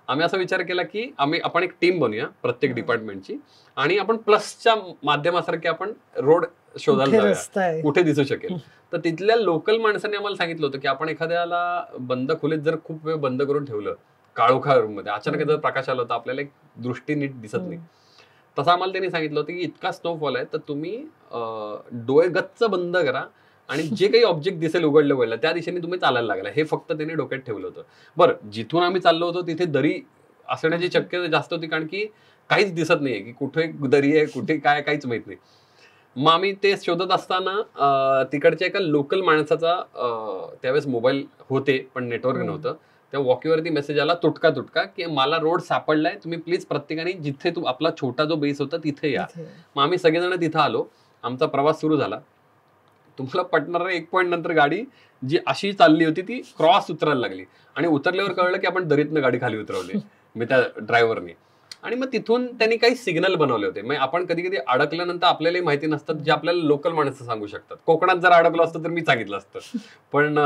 आम्ही असा विचार केला की आपण एक टीम बनूया प्रत्येक डिपार्टमेंटची आणि आपण प्लसच्या माध्यमासारखे आपण रोड शोधायला जाऊया, कुठे दिसू शकेल. तर तिथल्या लोकल माणसांनी आम्हाला सांगितलं होतं की आपण एखाद्याला बंद खोलीत जर खूप वेळ बंद करून ठेवलं, काळोखा रूम मध्ये, अचानक जर प्रकाश आला तर आपल्याला एक दृष्टी नीट दिसत नाही. तसं आम्हाला त्यांनी सांगितलं होतं की इतका स्नोफॉल आहे तर तुम्ही डोळे गच्च बंद करा आणि जे काही ऑब्जेक्ट दिसेल उघडलं वळलं त्या दिशेने तुम्ही चालायला लागला. हे फक्त त्यांनी डोक्यात ठेवलं होतं. बरं, जिथून आम्ही चाललो होतो तिथे दरी असण्याची शक्यता जास्त होती, कारण की काहीच दिसत नाहीये की कुठे दरी आहे, कुठे काय, काहीच माहित नाही. मग आम्ही ते शोधत असताना तिकडच्या एका लोकल माणसाचा त्यावेळेस मोबाईल होते पण नेटवर्क नव्हतं. त्या वॉकीवरती मेसेज आला तुटका की मला रोड सापडलाय, तुम्ही प्लीज प्रत्येकाने जिथे आपला छोटा जो बेस होता तिथे या. मग आम्ही सगळेजण तिथं आलो. आमचा प्रवास सुरू झाला. तुम्हाला पटणार, एक पॉईंट नंतर गाडी जी अशी चालली होती ती क्रॉस उतरायला लागली आणि उतरल्यावर कळलं की आपण दरीतनं गाडी खाली उतरवली मी त्या ड्रायव्हरने. आणि मग तिथून त्यांनी काही सिग्नल बनवले होते. मग आपण कधी कधी अडकल्यानंतर आपल्यालाही माहिती नसतात, जे आपल्याला लोकल माणसं सांगू शकतात. कोकणात जर अडकलो असतं तर मी सांगितलं असतं, पण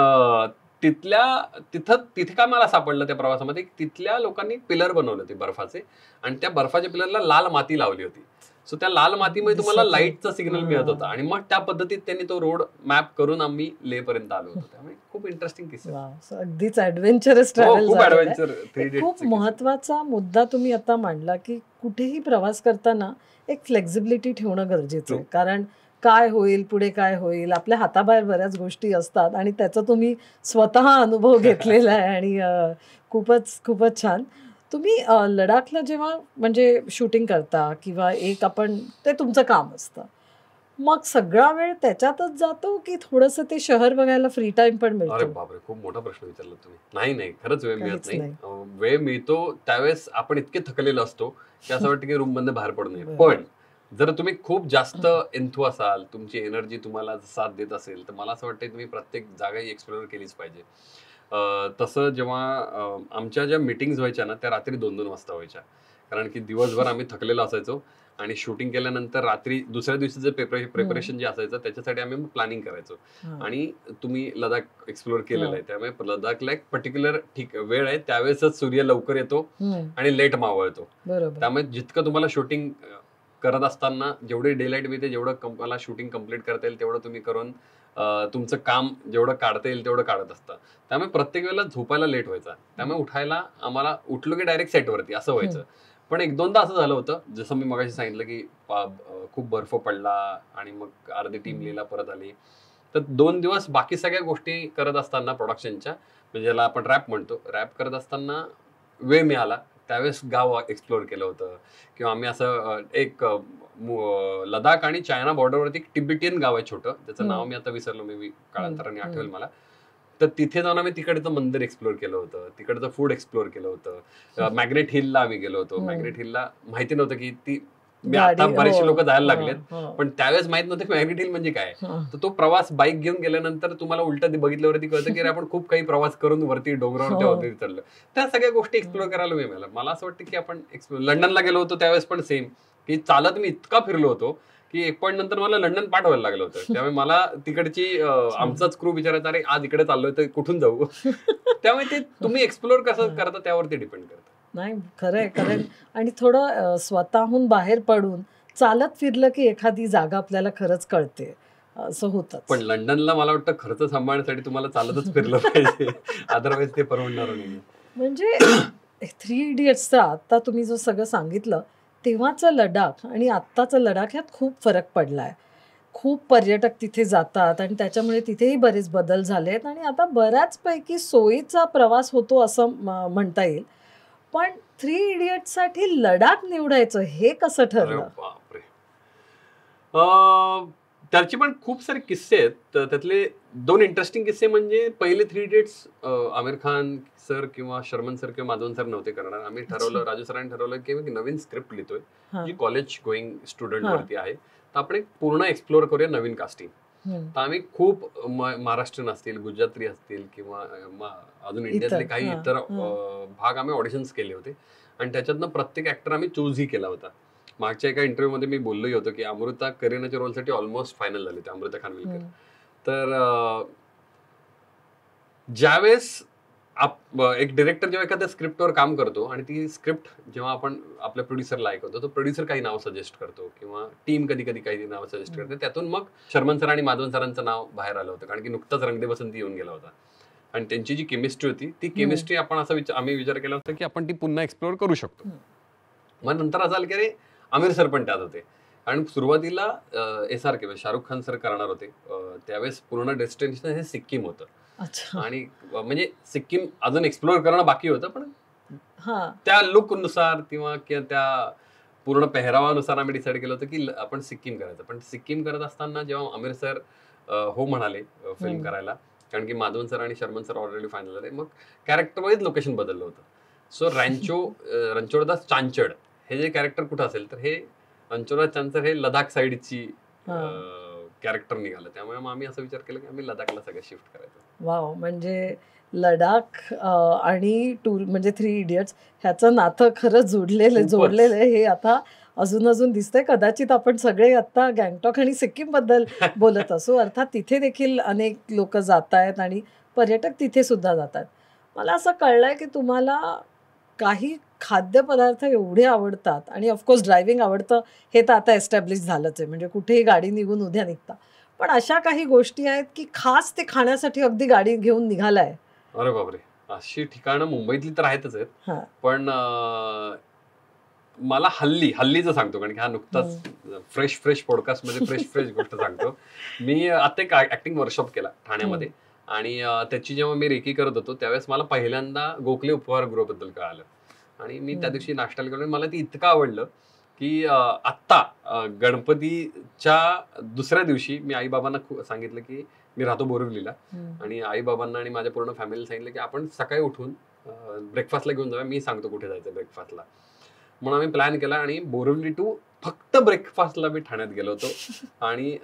तिथे काय मला सापडलं त्या प्रवासामध्ये, तिथल्या लोकांनी पिलर बनवले होते बर्फाचे आणि त्या बर्फाच्या पिलरला लाल माती लावली होती. सो त्या लाल मातीमुळे तुम्हाला लाईटचा सिग्नल मिळत होता आणि मग त्या पद्धतीत त्यांनी तो रोड मॅप करून आम्ही ले पर्यंत आलो होतो. त्यामुळे खूप इंटरेस्टिंग किस्सा, अगदीच ऍडव्हेंचरस ट्रॅव्हल. खूप ऍडव्हेंचर. खूप महत्वाचा मुद्दा तुम्ही आता मांडला की कुठेही प्रवास करताना एक फ्लेक्झिबिलिटी ठेवणं गरजेचं आहे, कारण काय होईल पुढे, काय होईल, आपल्या हाताबाहेर बऱ्याच गोष्टी असतात आणि त्याचा तुम्ही स्वतः अनुभव घेतलेला आहे आणि खूपच छान. तुम्ही लडाखला जेव्हा म्हणजे शूटिंग करता किंवा आपण ते तुमचं काम असतं, मग सगळा वेळ त्याच्यातच जातो की थोडंसं ते शहर बघायला फ्री टाइम पण मिळतो? अरे बापरे, खूप मोठा प्रश्न विचारला तुम्ही. नाही, खरंच वेळ मिळत नाही. वेळ मिळतो त्यावेळेस आपण इतके थकलेलो असतो की असं वाटतं की रूम बंद बाहेर पडू नये. पण जर तुम्ही खूप जास्त एन्थू असाल, तुमची एनर्जी तुम्हाला साथ देत असेल, तर मला असं वाटतं तुम्ही प्रत्येक जागा एक्सप्लोर केलीच पाहिजे. तसं जेव्हा आमच्या ज्या मीटिंग्स व्हायच्या ना त्या रात्री 2-2 वाजता व्हायच्या, कारण की दिवसभर आम्ही थकलेलो असायचो आणि शूटिंग केल्यानंतर रात्री दुसऱ्या दिवशीचं प्रिपरेशन जे असायचं त्याच्यासाठी आम्ही प्लॅनिंग करायचो. आणि तुम्ही लडाख एक्सप्लोर केलेलं आहे, त्यामुळे लडाखला एक पर्टिक्युलर वेळ आहे, त्यावेळेसच सूर्य लवकर येतो आणि लेट मावळतो. त्यामुळे जितकं तुम्हाला शूटिंग करत असताना जेवढी डेलाईट मिळते, जेवढं तुम्हाला शूटिंग कम्प्लीट करता येईल तेवढं तुम्ही करून तुमचं काम जेवढं काढता येईल तेवढं काढत असतं. त्यामुळे प्रत्येक वेळेला झोपायला लेट व्हायचा, त्यामुळे उठायला आम्हाला उठलो की डायरेक्ट सेटवरती असं व्हायचं. पण 1-2दा असं झालं होतं, जसं मी मगाशी सांगितलं की खूप बर्फ पडला आणि मग अर्धी टीम लेला परत आली. तर 2 दिवस बाकी सगळ्या गोष्टी करत असताना प्रोडक्शनच्या, म्हणजे ज्याला आपण रॅप म्हणतो, रॅप करत असताना वेळ मिळाला त्यावेळेस गाव एक्सप्लोर केलं होतं. किंवा आम्ही असं एक लडाख आणि चायना बॉर्डरवरती एक तिबेटियन गाव आहे छोटं, त्याचं नाव मी आता विसरलो, मी काळांतराने आठवेल मला. तर तिथे जाऊन आम्ही तिकडचं मंदिर एक्सप्लोर केलं होतं, तिकडचं फूड एक्सप्लोर केलं होतं. मॅग्नेट हिलला आम्ही गेलो होतो. मॅग्नेट हिलला माहिती नव्हतं की ती मी आता गाडी, बरेचसे हो, लोक जायला हो, लागलेत, हो. पण त्यावेळेस माहित नव्हतं की मॅग्नेट हिल म्हणजे काय. हा. तर तो प्रवास बाईक घेऊन गेल्यानंतर तुम्हाला उलट बघितल्यावरती कळतं की अरे आपण खूप काही प्रवास करून वरती डोंगरावर हो. वरती चाललो. त्या सगळ्या गोष्टी एक्सप्लोर करायला मिळाल्या. मला असं वाटतं की आपण लंडनला गेलो होतो त्यावेळेस पण सेम, की चालत मी इतका फिरलो होतो की एक पॉईंट नंतर मला लंडन पाठवायला लागलं होतं. त्यामुळे मला तिकडची आमचाच क्रू विचारायचा, अरे आज इकडे चाललोय तर कुठून जाऊ. त्यामुळे ते तुम्ही एक्सप्लोर कसं करता त्यावरती डिपेंड करतं. नाही, खरंय खरंय. आणि थोडं स्वतःहून बाहेर पडून चालत फिरलं की एखादी जागा आपल्याला खरंच कळते, असं होतच. पण लंडनला मला वाटतं खर्च सांभाळण्यासाठी तुम्हाला चालतच फिरलं पाहिजे. अदरवाईज ते परवडणार नाही. म्हणजे थ्री इडियट्सचा आता तुम्ही जो सगळं सांगितलं, तेव्हाचं लडाख आणि आत्ताचं लडाख यात खूप फरक पडलाय. खूप पर्यटक तिथे जातात आणि त्याच्यामुळे तिथेही बरेच बदल झाले आहेत आणि आता बऱ्याचपैकी सोयीचा प्रवास होतो असं म्हणता येईल. पण थ्री इडियट्ससाठी लडाख निवडायचं हे कसं अरे ठरलं? बापरे. त्याचे पण खूप सारे किस्से आहेत. त्यातले 2 इंटरेस्टिंग किस्से म्हणजे पहिले 3 इडियट्स आमिर खान सर किंवा शर्मन सर किंवा माधवन सर नव्हते करणार. आम्ही ठरवलं, राजू सरांनी ठरवलं की मी नवीन स्क्रिप्ट लिहितोय हां, जी कॉलेज गोईंग स्टुडंट हां. वरती आहे. तर आपण एक पूर्ण एक्सप्लोर करूया नवीन कास्टिंग. हं. तर आम्ही खूप महाराष्ट्रीयन असतील, गुजराती असतील किंवा अजून इंडियातले इतर. काही हां, इतर हां. भाग आम्ही ऑडिशन्स केले होते आणि त्याच्यातनं प्रत्येक ऍक्टर आम्ही चूजही केला होता. मागच्या एका इंटरव्ह्यू मध्ये मी बोललोही होतो की अमृता करीनाच्या रोलसाठी ऑलमोस्ट फायनल झाली होती, अमृता खानविलकर. हं. तर ज्यावेळेस एक डिरेक्टर जेव्हा एखाद्या स्क्रिप्टवर काम करतो आणि ती स्क्रिप्ट जेव्हा आपण आपल्या प्रोड्युसरला ऐकवतो, तो प्रोड्युसर काही नाव सजेस्ट करतो किंवा टीम कधी कधी काही नाव सजेस्ट करते. त्यातून मग शर्मन सर आणि माधवन सरांचं नाव बाहेर आलं होतं, कारण की नुकताच रंग दे बसंती येऊन गेला होता आणि त्यांची जी केमिस्ट्री होती ती केमिस्ट्री आपण आम्ही विचार केला होता की आपण ती पुन्हा एक्सप्लोर करू शकतो. मग नंतर असं आलं की अरे आमिर सर पण त्यात होते आणि सुरुवातीला SRK शाहरुख खान सर करणार होते. त्यावेळेस पूर्ण डेस्टिनेशन हे सिक्कीम होतं अच्छा. आणि म्हणजे सिक्कीम अजून एक्सप्लोर करणं बाकी होतं, पण हां. त्या लुकनुसार किंवा त्या पूर्ण पेहरावानुसार आम्ही डिसाईड केलं होतं की आपण सिक्कीम करायचं. पण सिक्कीम करत असताना जेव्हा आमिर सर हो म्हणाले फिल्म हं. करायला, कारण की माधवन सर आणि शर्मन सर ऑलरेडी फायनल झाले, मग कॅरेक्टर वाईज लोकेशन बदललं होतं. सो रणछोडदास चांचड हे जे कॅरेक्टर कुठं असेल, तर हे रणछोडदास चांचड हे लडाख साईडची कॅरेक्टर निघालं. त्यामुळे मग आम्ही असं विचार केला की आम्ही लडाखला सगळं शिफ्ट करायचं. वाव! म्हणजे लडाख आणि टूर म्हणजे थ्री इडियट्स ह्याचं नातं खरंच खूपच. जोडलेलं आहे हे आता अजून दिसतंय. कदाचित आपण सगळे आता गँगटॉक आणि सिक्कीमबद्दल बोलत असू. अर्थात तिथे देखील अनेक लोकं जातायत आणि पर्यटक तिथे सुद्धा जातात. मला असं कळलंय की तुम्हाला काही खाद्यपदार्थ एवढे आवडतात आणि ऑफकोर्स ड्रायव्हिंग आवडतं हे तर आता एस्टॅब्लिश झालंच आहे. म्हणजे कुठेही गाडी निघून उद्या निघता. पण अशा काही गोष्टी आहेत की खास ते खाण्यासाठी अगदी गाडी घेऊन निघालाय? अरे बापरे, अशी ठिकाणं मुंबईतली तर आहेतच आहेत. हां. पण मला हल्लीचं सांगतो, कारण की हा नुकताच फ्रेश पॉडकास्टमध्ये फ्रेश गोष्ट सांगतो. मी आता एक ऍक्टिंग वर्कशॉप केला ठाण्यामध्ये आणि त्याची जेव्हा मी रेकी करत होतो त्यावेळेस मला पहिल्यांदा गोखले उपहार गृहबद्दल कळालं आणि मी त्या दिवशी नाश्त्याला गेलो. मला ती इतकं आवडलं की आत्ता गणपतीच्या दुसऱ्या दिवशी मी आईबाबांना सांगितलं की मी राहतो बोरिवलीला आणि आईबाबांना आणि माझ्या पूर्ण फॅमिलीला सांगितलं की आपण सकाळी उठून ब्रेकफास्टला घेऊन जाऊया, मी सांगतो कुठे जायचं ब्रेकफास्टला. म्हणून आम्ही प्लॅन केला आणि बोरिवली टू फक्त ब्रेकफास्टला मी ठाण्यात गेलो होतो आणि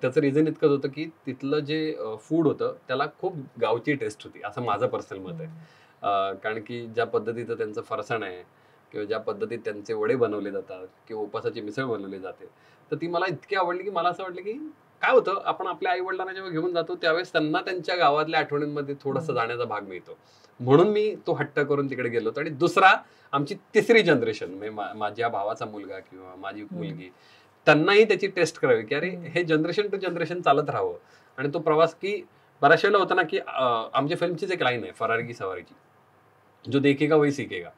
त्याचं रिझन इतकंच होतं की तिथलं जे फूड होतं त्याला खूप गावची टेस्ट होती, असं माझं पर्सनल मत आहे. कारण की ज्या पद्धतीचं त्यांचं फरसाण आहे किंवा ज्या पद्धतीत त्यांचे वडे बनवले जातात किंवा उपासाची मिसळ बनवली जाते, तर ती मला इतकी आवडली की मला असं वाटलं की काय होतं, आपण आपल्या आई वडिलांना जेव्हा घेऊन जातो त्यावेळेस त्यांना त्यांच्या गावातल्या आठवणींमध्ये थोडासा जाण्याचा भाग मिळतो. म्हणून मी तो हट्ट करून तिकडे गेलो होतो. आणि दुसरा, आमची तिसरी जनरेशन म्हणजे माझ्या भावाचा मुलगा किंवा माझी मुलगी, त्यांनाही त्याची टेस्ट करावी की अरे हे जनरेशन टू जनरेशन चालत राहावं. आणि तो प्रवास की बऱ्याच वेळेला होता ना की आमच्या फिल्मचीच एक लाईन आहे फरारी की सवारीची, जो देखेगा वही सीखेगा.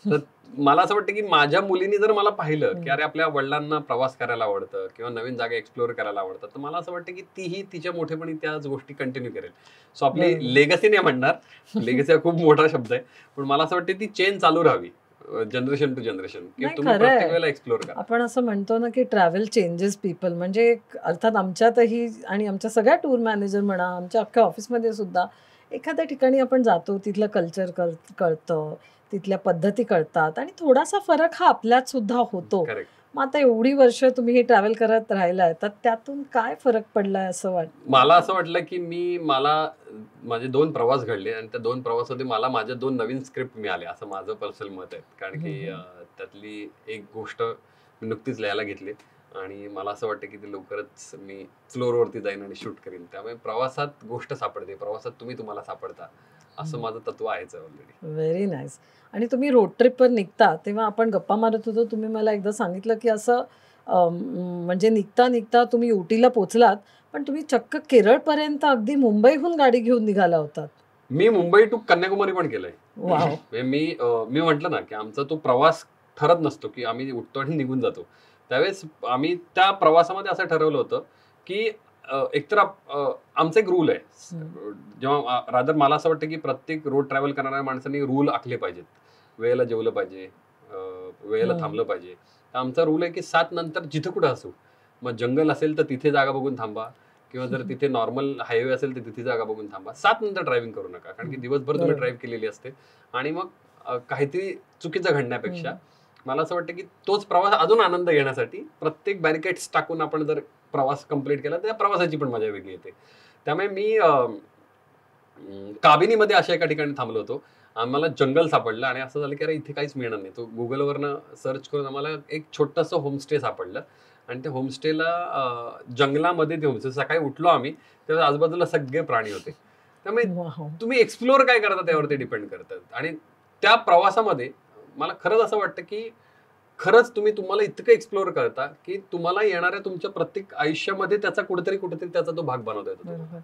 तर मला असं वाटतं की माझ्या मुलीने जर मला पाहिलं की अरे आपल्या वडिलांना प्रवास करायला आवडतं किंवा नवीन जागा एक्सप्लोअर करायला आवडतात, तर मला असं वाटतं की तीही तिच्या मोठेपणी त्याच गोष्टी कंटिन्यू करेल. सो आपली लेगसी नाही म्हणणार, लेगसी हा खूप मोठा शब्द आहे, पण मला असं वाटतं ती चेन चालू राहावी जनरेशन टू जनरेशन, की नाही, तुम्ही खरं आहे. प्रत्येक वेळेला एक्सप्लोअर करा. आपण असं म्हणतो ना की ट्रॅव्हल चेंजेस पीपल. म्हणजे अर्थात आमच्यातही आणि आमच्या सगळ्या टूर मॅनेजर म्हणा, आमच्या अख्ख्या ऑफिसमध्ये सुद्धा एखाद्या ठिकाणी आपण जातो, तिथलं कल्चर कळतं, तिथल्या पद्धती कळतात आणि थोडासा फरक हा आपल्यात सुद्धा होतो. करेक्ट. मग आता एवढी वर्ष तुम्ही हे ट्रॅव्हल करत राहिलाय तर त्यातून काय फरक पडलाय असं वाटतं? मला असं वाटलं की माझे 2 प्रवास घडले आणि त्या 2 प्रवासामध्ये मला माझ्या 2 नवीन स्क्रिप्ट मिळाले असं माझं पर्सनल मत आहे. कारण की त्यातली एक गोष्ट मी नुकतीच लिहायला घेतली आणि मला असं वाटतं की ते लवकरच मी फ्लोअरवरती जाईन आणि शूट करीन. त्यामुळे प्रवासात गोष्ट सापडते, प्रवासात तुम्हाला सापडता, असं माझं तत्व आहेच ऑलरेडी. Very nice. आणि तुम्ही रोड ट्रिपवर निघता तेव्हा आपण गप्पा मारत होतो, तुम्ही मला एकदा सांगितलं की असं म्हणजे निघता निघता तुम्ही उटीला पोचलात, पण तुम्ही चक्क केरळपर्यंत अगदी मुंबईहून गाडी घेऊन निघाला होतात. मी मुंबई टू कन्याकुमारी पण केलंय. वाव. म्हणजे मी म्हटलं ना की आमचा तो प्रवास ठरत नसतो की आम्ही उठतो आणि निघून जातो. त्यावेळेस आम्ही त्या प्रवासामध्ये असं ठरवलं होतं की एकतर आमचा एक रूल आहे. जेव्हा रादर मला असं वाटतं की प्रत्येक रोड ट्रॅव्हल करणाऱ्या माणसांनी रूल आखले पाहिजेत. वेळेला जेवलं पाहिजे, वेळेला थांबलं पाहिजे. तर आमचा रूल आहे की 7 नंतर जिथं कुठं असू, मग जंगल असेल तर तिथे जागा बघून थांबा किंवा जर तिथे नॉर्मल हायवे असेल तर तिथे जागा बघून थांबा. 7 नंतर ड्रायव्हिंग करू नका, कारण की दिवसभर तुम्ही ड्राईव्ह केलेली असते आणि मग काहीतरी चुकीचं घडण्यापेक्षा मला असं वाटतं की तोच प्रवास अजून आनंद घेण्यासाठी प्रत्येक बॅरिकेड्स टाकून आपण जर प्रवास कंप्लीट केला तर त्या प्रवासाची पण मजा वेगळी येते. त्यामुळे मी काबिनीमध्ये अशा एका ठिकाणी थांबलो होतो. आम्हाला जंगल सापडलं आणि असं झालं की अरे इथे काहीच मिळणार नाही. तो गुगलवरनं सर्च करून आम्हाला एक छोटंसं होमस्टे सापडलं आणि त्या होमस्टेला जंगलामध्ये ते होमस्टे. सकाळी उठलो आम्ही तेव्हा आजूबाजूला सगळे प्राणी होते. त्यामुळे तुम्ही एक्सप्लोअर काय करता त्यावरती डिपेंड करतात. आणि त्या प्रवासामध्ये मला खरंच असं वाटतं की खरंच तुम्हाला इतकं एक्सप्लोअर करता की तुम्हाला येणाऱ्या तुमच्या प्रत्येक आयुष्यामध्ये त्याचा कुठेतरी त्याचा तो भाग बनवता येतो. बरोबर.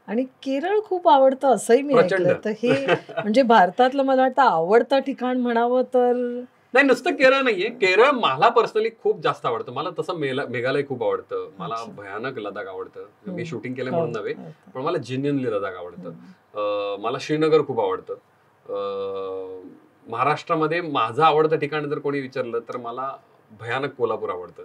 आणि केरळ खूप आवडतं असंही मी प्रचंड. ऐकलं. तर हे म्हणजे भारतातलं मला वाटतं आवडतं ठिकाण म्हणावं तर नाही, नुसतं केरळ नाहीये. केरळ मला पर्सनली खूप जास्त आवडतं. मला तसं मेघालय खूप आवडतं. मला भयानक लडाख आवडतं. मी शूटिंग केलं म्हणून नव्हे, पण मला जेन्युइनली लडाख आवडतं. मला श्रीनगर खूप आवडतं. महाराष्ट्रामध्ये माझं आवडतं ठिकाण जर कोणी विचारलं तर मला भयानक कोल्हापूर आवडतं.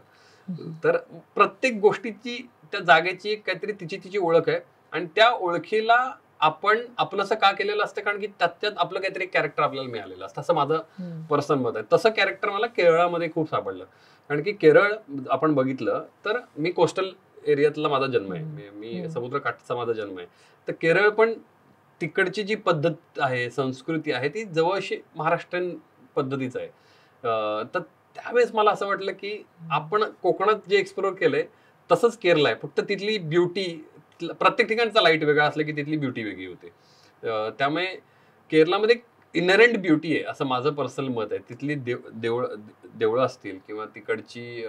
तर प्रत्येक गोष्टीची, त्या जागेची काहीतरी तिची ओळख आहे आणि त्या ओळखीला आपण आपलंसं का केलेलं असतं, कारण की त्यात आपलं काहीतरी कॅरेक्टर आपल्याला मिळालेलं असतं, असं माझं पर्सनल मत आहे. तसं कॅरेक्टर मला केरळामध्ये खूप सापडलं. कारण की केरळ आपण बघितलं तर मी कोस्टल एरियातला माझा जन्म आहे, मी समुद्रकाठचा माझा जन्म आहे. तर केरळ पण तिकडची जी पद्धत आहे, संस्कृती आहे, ती जवळशी महाराष्ट्रीयन पद्धतीचं आहे. तर त्यावेळेस मला असं वाटलं की आपण कोकणात जे एक्सप्लोर केलंय तसंच केरळ आहे, फक्त तिथली ब्युटी, प्रत्येक ठिकाणचा लाईट वेगळा असला की तिथली ब्युटी वेगळी होते. त्यामुळे केरळामध्ये इनहेरंट ब्युटी आहे असं माझं पर्सनल मत आहे. तिथली देवळं असतील किंवा तिकडची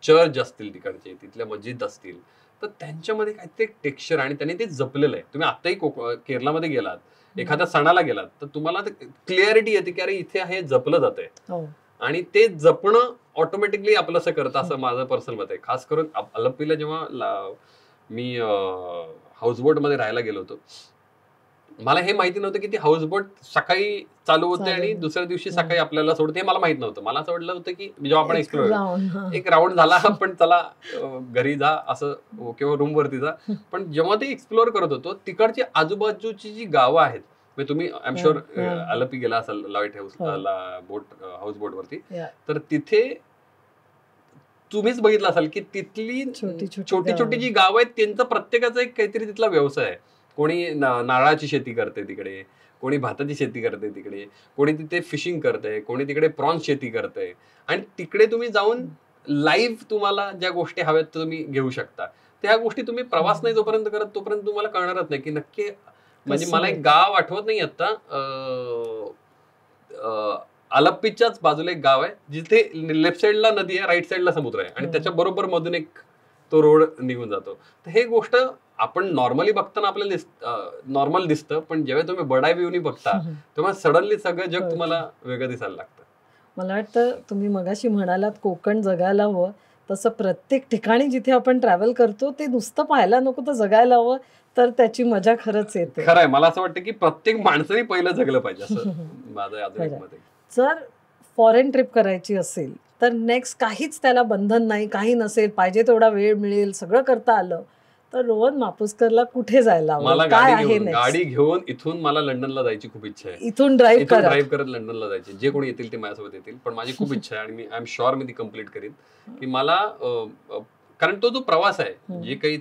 चर्च असतील, तिकडचे तिथल्या मस्जिद असतील, तर त्यांच्यामध्ये काहीतरी टेक्स्चर आणि त्यांनी ते जपलेलं आहे. तुम्ही आताही केरळमध्ये गेलात, एखाद्या सणाला गेलात, तर तुम्हाला क्लिअरिटी येते की अरे इथे हे जपलं जातंय आणि ते जपणं ऑटोमॅटिकली आपलं असं करतं, असं माझं पर्सनल मत आहे. खास करून अलप्पीला जेव्हा मी हाऊसबोटमध्ये राहायला गेलो होतो, मला हे माहिती नव्हतं की ती हाऊसबोट सकाळी चालू होते आणि दुसऱ्या दिवशी सकाळी आपल्याला सोडते, हे मला माहित नव्हतं. मला असं वाटलं होतं की जेव्हा आपण एक्सप्लोर एक राऊंड झाला पण चला घरी जा असं किंवा रूम वरती जा. पण जेव्हा ते एक्सप्लोर करत होतो, तिकडची आजूबाजूची जी गावं आहेत, म्हणजे तुम्ही आय एम शुअर अलप्पी गेला असाल लाईट हाऊस बोट वरती, तर तिथे तुम्हीच बघितलं असाल की तिथली छोटी छोटी जी गाव आहेत त्यांचा प्रत्येकाचा एक काहीतरी तिथला व्यवसाय आहे. कोणी नारळाची शेती करते तिकडे, कोणी भाताची शेती करते तिकडे, कोणी तिथे फिशिंग करते, कोणी तिकडे प्रॉन्स शेती करते आणि तिकडे तुम्ही जाऊन लाईव्ह तुम्हाला ज्या गोष्टी हव्यात तुम्ही घेऊ शकता. त्या गोष्टी तुम्ही प्रवास नाही जोपर्यंत करत तोपर्यंत तुम्हाला कळणारच नाही की नक्की. म्हणजे मला एक गाव आठवत नाही आता, अलप्पीच्याच बाजूला एक गाव आहे जिथे लेफ्ट साइडला नदी आहे, राईट साइडला समुद्र आहे आणि त्याच्या बरोबर मधून एक तो रोड निघून जातो. तर हे गोष्ट आपण नॉर्मली बघताना आपल्याला नॉर्मल दिसतं, पण जेव्हा तुम्ही बर्ड आय व्ह्यूनी बघता तेव्हा सडनली सगळं जग तुम्हाला वेगळं दिसायला लागतं. मला वाटतं तुम्ही मगाशी म्हणालात कोकण जगायला हवं, तसं प्रत्येक ठिकाणी जिथे आपण ट्रॅव्हल करतो ते नुसतं पाहायला नको तर जगायला हवं, तर त्याची मजा खरंच येते. खरंय, मला असं वाटतं की प्रत्येक माणसाने पहिलं जगलं पाहिजे असं माझं अजून एक मत आहे. जर फॉरेन ट्रिप करायची असेल तर नेक्स्ट काहीच त्याला बंधन नाही, काही नसेल, पाहिजे तेवढा वेळ मिळेल, सगळं करता आलं, तर रोहन मापुसकरला कुठे जायला मला आवडेल? काय गाडी आहे घेऊन next? इथून मला लंडनला जायची खूप इच्छा आहे. इथून ड्राईव्ह इथून करा. ड्राईव्ह करत लंडनला जायचे. जे कोणी येतील ते माझ्यासोबत येतील, पण माझी खूप इच्छा आहे आणि मी आय एम शुअर मी ती कम्प्लीट करीन. की मला कारण तो जो प्रवास आहे, जे काही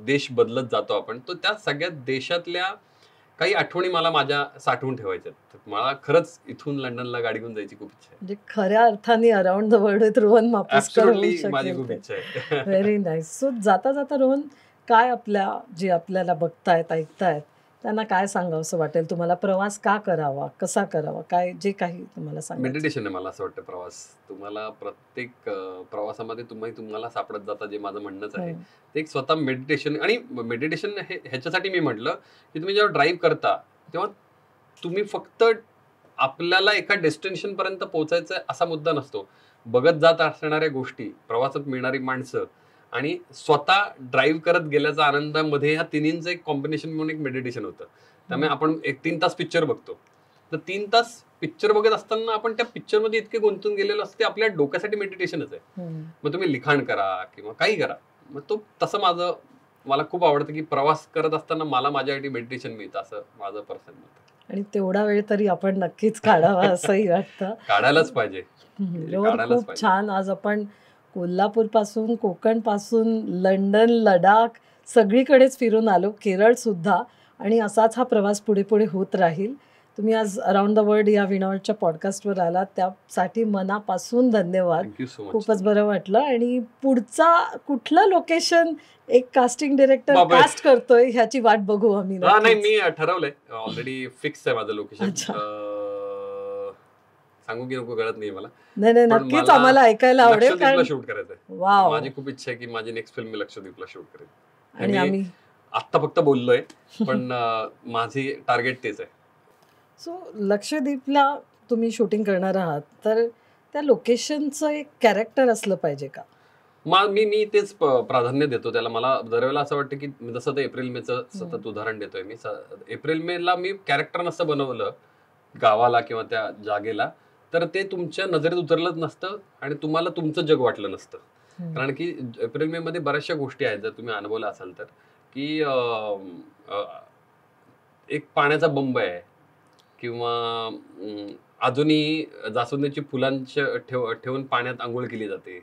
देश बदलत जातो आपण, तो त्या सगळ्या देशातल्या काही आठवणी मला माझ्या साठवून ठेवायच्या. मला खरंच इथून लंडनला गाडी घेऊन जायची खूप इच्छा आहे. म्हणजे खऱ्या अर्थाने around the world with Rohan Mapuskar होऊ ऍब्सोल्युटली माझी खूप शकेल. इच्छा आहे. Very nice. सो जाता जाता रोहन, काय जे आपल्याला बघतायत ऐकतायत त्यांना काय सांगावंसं वाटेल तुम्हाला? प्रवास का करावा, कसा करावा, काय जे काही तुम्हाला सांगायचं? मेडिटेशन आहे मला असं वाटतं प्रवास. तुम्हाला प्रत्येक प्रवासामध्ये तुम्हाला सापडत जाता, जे माझं म्हणणंच आहे. ते एक स्वतः मेडिटेशन. आणि मेडिटेशन ह्याच्यासाठी मी म्हटलं की तुम्ही जेव्हा ड्राईव्ह करता तेव्हा तुम्ही फक्त आपल्याला एका डेस्टिनेशन पर्यंत पोहोचायचं असा मुद्दा नसतो. बघत जात असणाऱ्या गोष्टी, प्रवासात मिळणारी माणसं आणि स्वतः ड्राईव्ह करत गेल्याचा आनंदामध्ये ह्या तिन्हींचं एक कॉम्बिनेशन म्हणून एक मेडिटेशन होतं. त्यामुळे आपण 3 तास पिक्चर बघतो, तर 3 तास पिक्चर बघत असताना आपण त्या पिक्चरमध्ये इतके गुंतून गेलेलो असते, आपल्या डोक्यासाठी मेडिटेशनच आहे. मग तुम्ही लिखाण करा किंवा काही करा. मग तो तसं मला खूप आवडतं की प्रवास करत असताना मला माझ्यासाठी मेडिटेशन मिळतं, असं माझं पर्सनल मत आहे. आणि तेवढा वेळ तरी आपण नक्कीच काढावा असंही वाटतं. काढायलाच पाहिजे. रोहन, काढायलाच खूप पाहिजे. छान. आज आपण कोल्हापूर पासून, कोकण पासून, लंडन, लडाख सगळीकडेच फिरून आलो, केरळ सुद्धा. आणि असाच हा प्रवास पुढे पुढे होत राहील. तुम्ही आज अराउंड द वर्ल्ड या विणावळच्या पॉडकास्टवर आलात, त्यासाठी मनापासून धन्यवाद. Thank you so much. खूपच बरं वाटलं. आणि पुढचा कुठलं लोकेशन एक कास्टिंग डिरेक्टर बापरे. कास्ट करतोय ह्याची वाट बघू आम्ही नाही, नक्कीच. मी ठरवलंय ऑलरेडी. फिक्स आहे माझं लोकेशन. अच्छा. सांगू की नको कळत नाही मला. नाही नाही, पण नक्कीच मला आम्हाला ऐकायला आवडेल. लक्षद्वीपला कारण शूट करायचंय. वाव. माझी खूप इच्छा आहे की माझी नेक्स्ट फिल्म मी लक्षद्वीपला शूट करेन. आणि मी आम्ही आत्ता फक्त बोललोय, पण माझी टार्गेट तेच आहे. सो लक्षद्वीपला तुम्ही शूटिंग करणार आहात, तर त्या लोकेशनचं एक कॅरेक्टर असलं पाहिजे का? मी तेच प्राधान्य देतो त्याला. मला दरवेळेला असं वाटतं की जसं ते एप्रिल मेचं सतत उदाहरण देतोय मी. एप्रिल मेला मी कॅरेक्टर नसतं बनवलं गावाला किंवा त्या जागेला, तर ते तुमच्या नजरेत उतरलंच नसतं आणि तुम्हाला तुमचं जग वाटलं नसतं. कारण की एप्रिल मे मध्ये बऱ्याचशा गोष्टी आहेत, जर तुम्ही अनुभवला असाल तर, की एक पाण्याचा बंब आहे किंवा अजूनही जास्वंदीची फुलांच्या ठेवून पाण्यात आंघोळ केली जाते.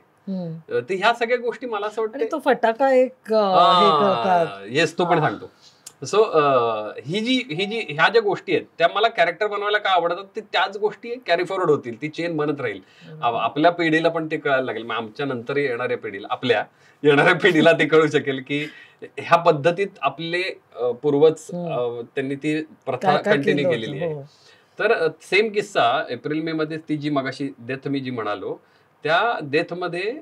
तर ह्या सगळ्या गोष्टी मला असं आणि वाटतं तो फटाका एक हे करतात. येस, तो पण सांगतो. सो ह्या ज्या गोष्टी आहेत त्या मला कॅरेक्टर बनवायला का आवडतात, ते त्याच गोष्टी कॅरी फॉरवर्ड होतील, ती चेन बनत राहील. आपल्या पिढीला पण ते कळायला लागेल. आमच्या नंतर येणाऱ्या पिढीला, आपल्या येणाऱ्या पिढीला ते कळू शकेल की ह्या पद्धतीत आपले पूर्वज त्यांनी ती प्रथा काय काय कंटिन्यू केलं केलेली होतं. आहे. हो. तर सेम किस्सा एप्रिल मे मध्ये ती जी मगाशी डेथ मी जी म्हणालो, त्या डेथमध्ये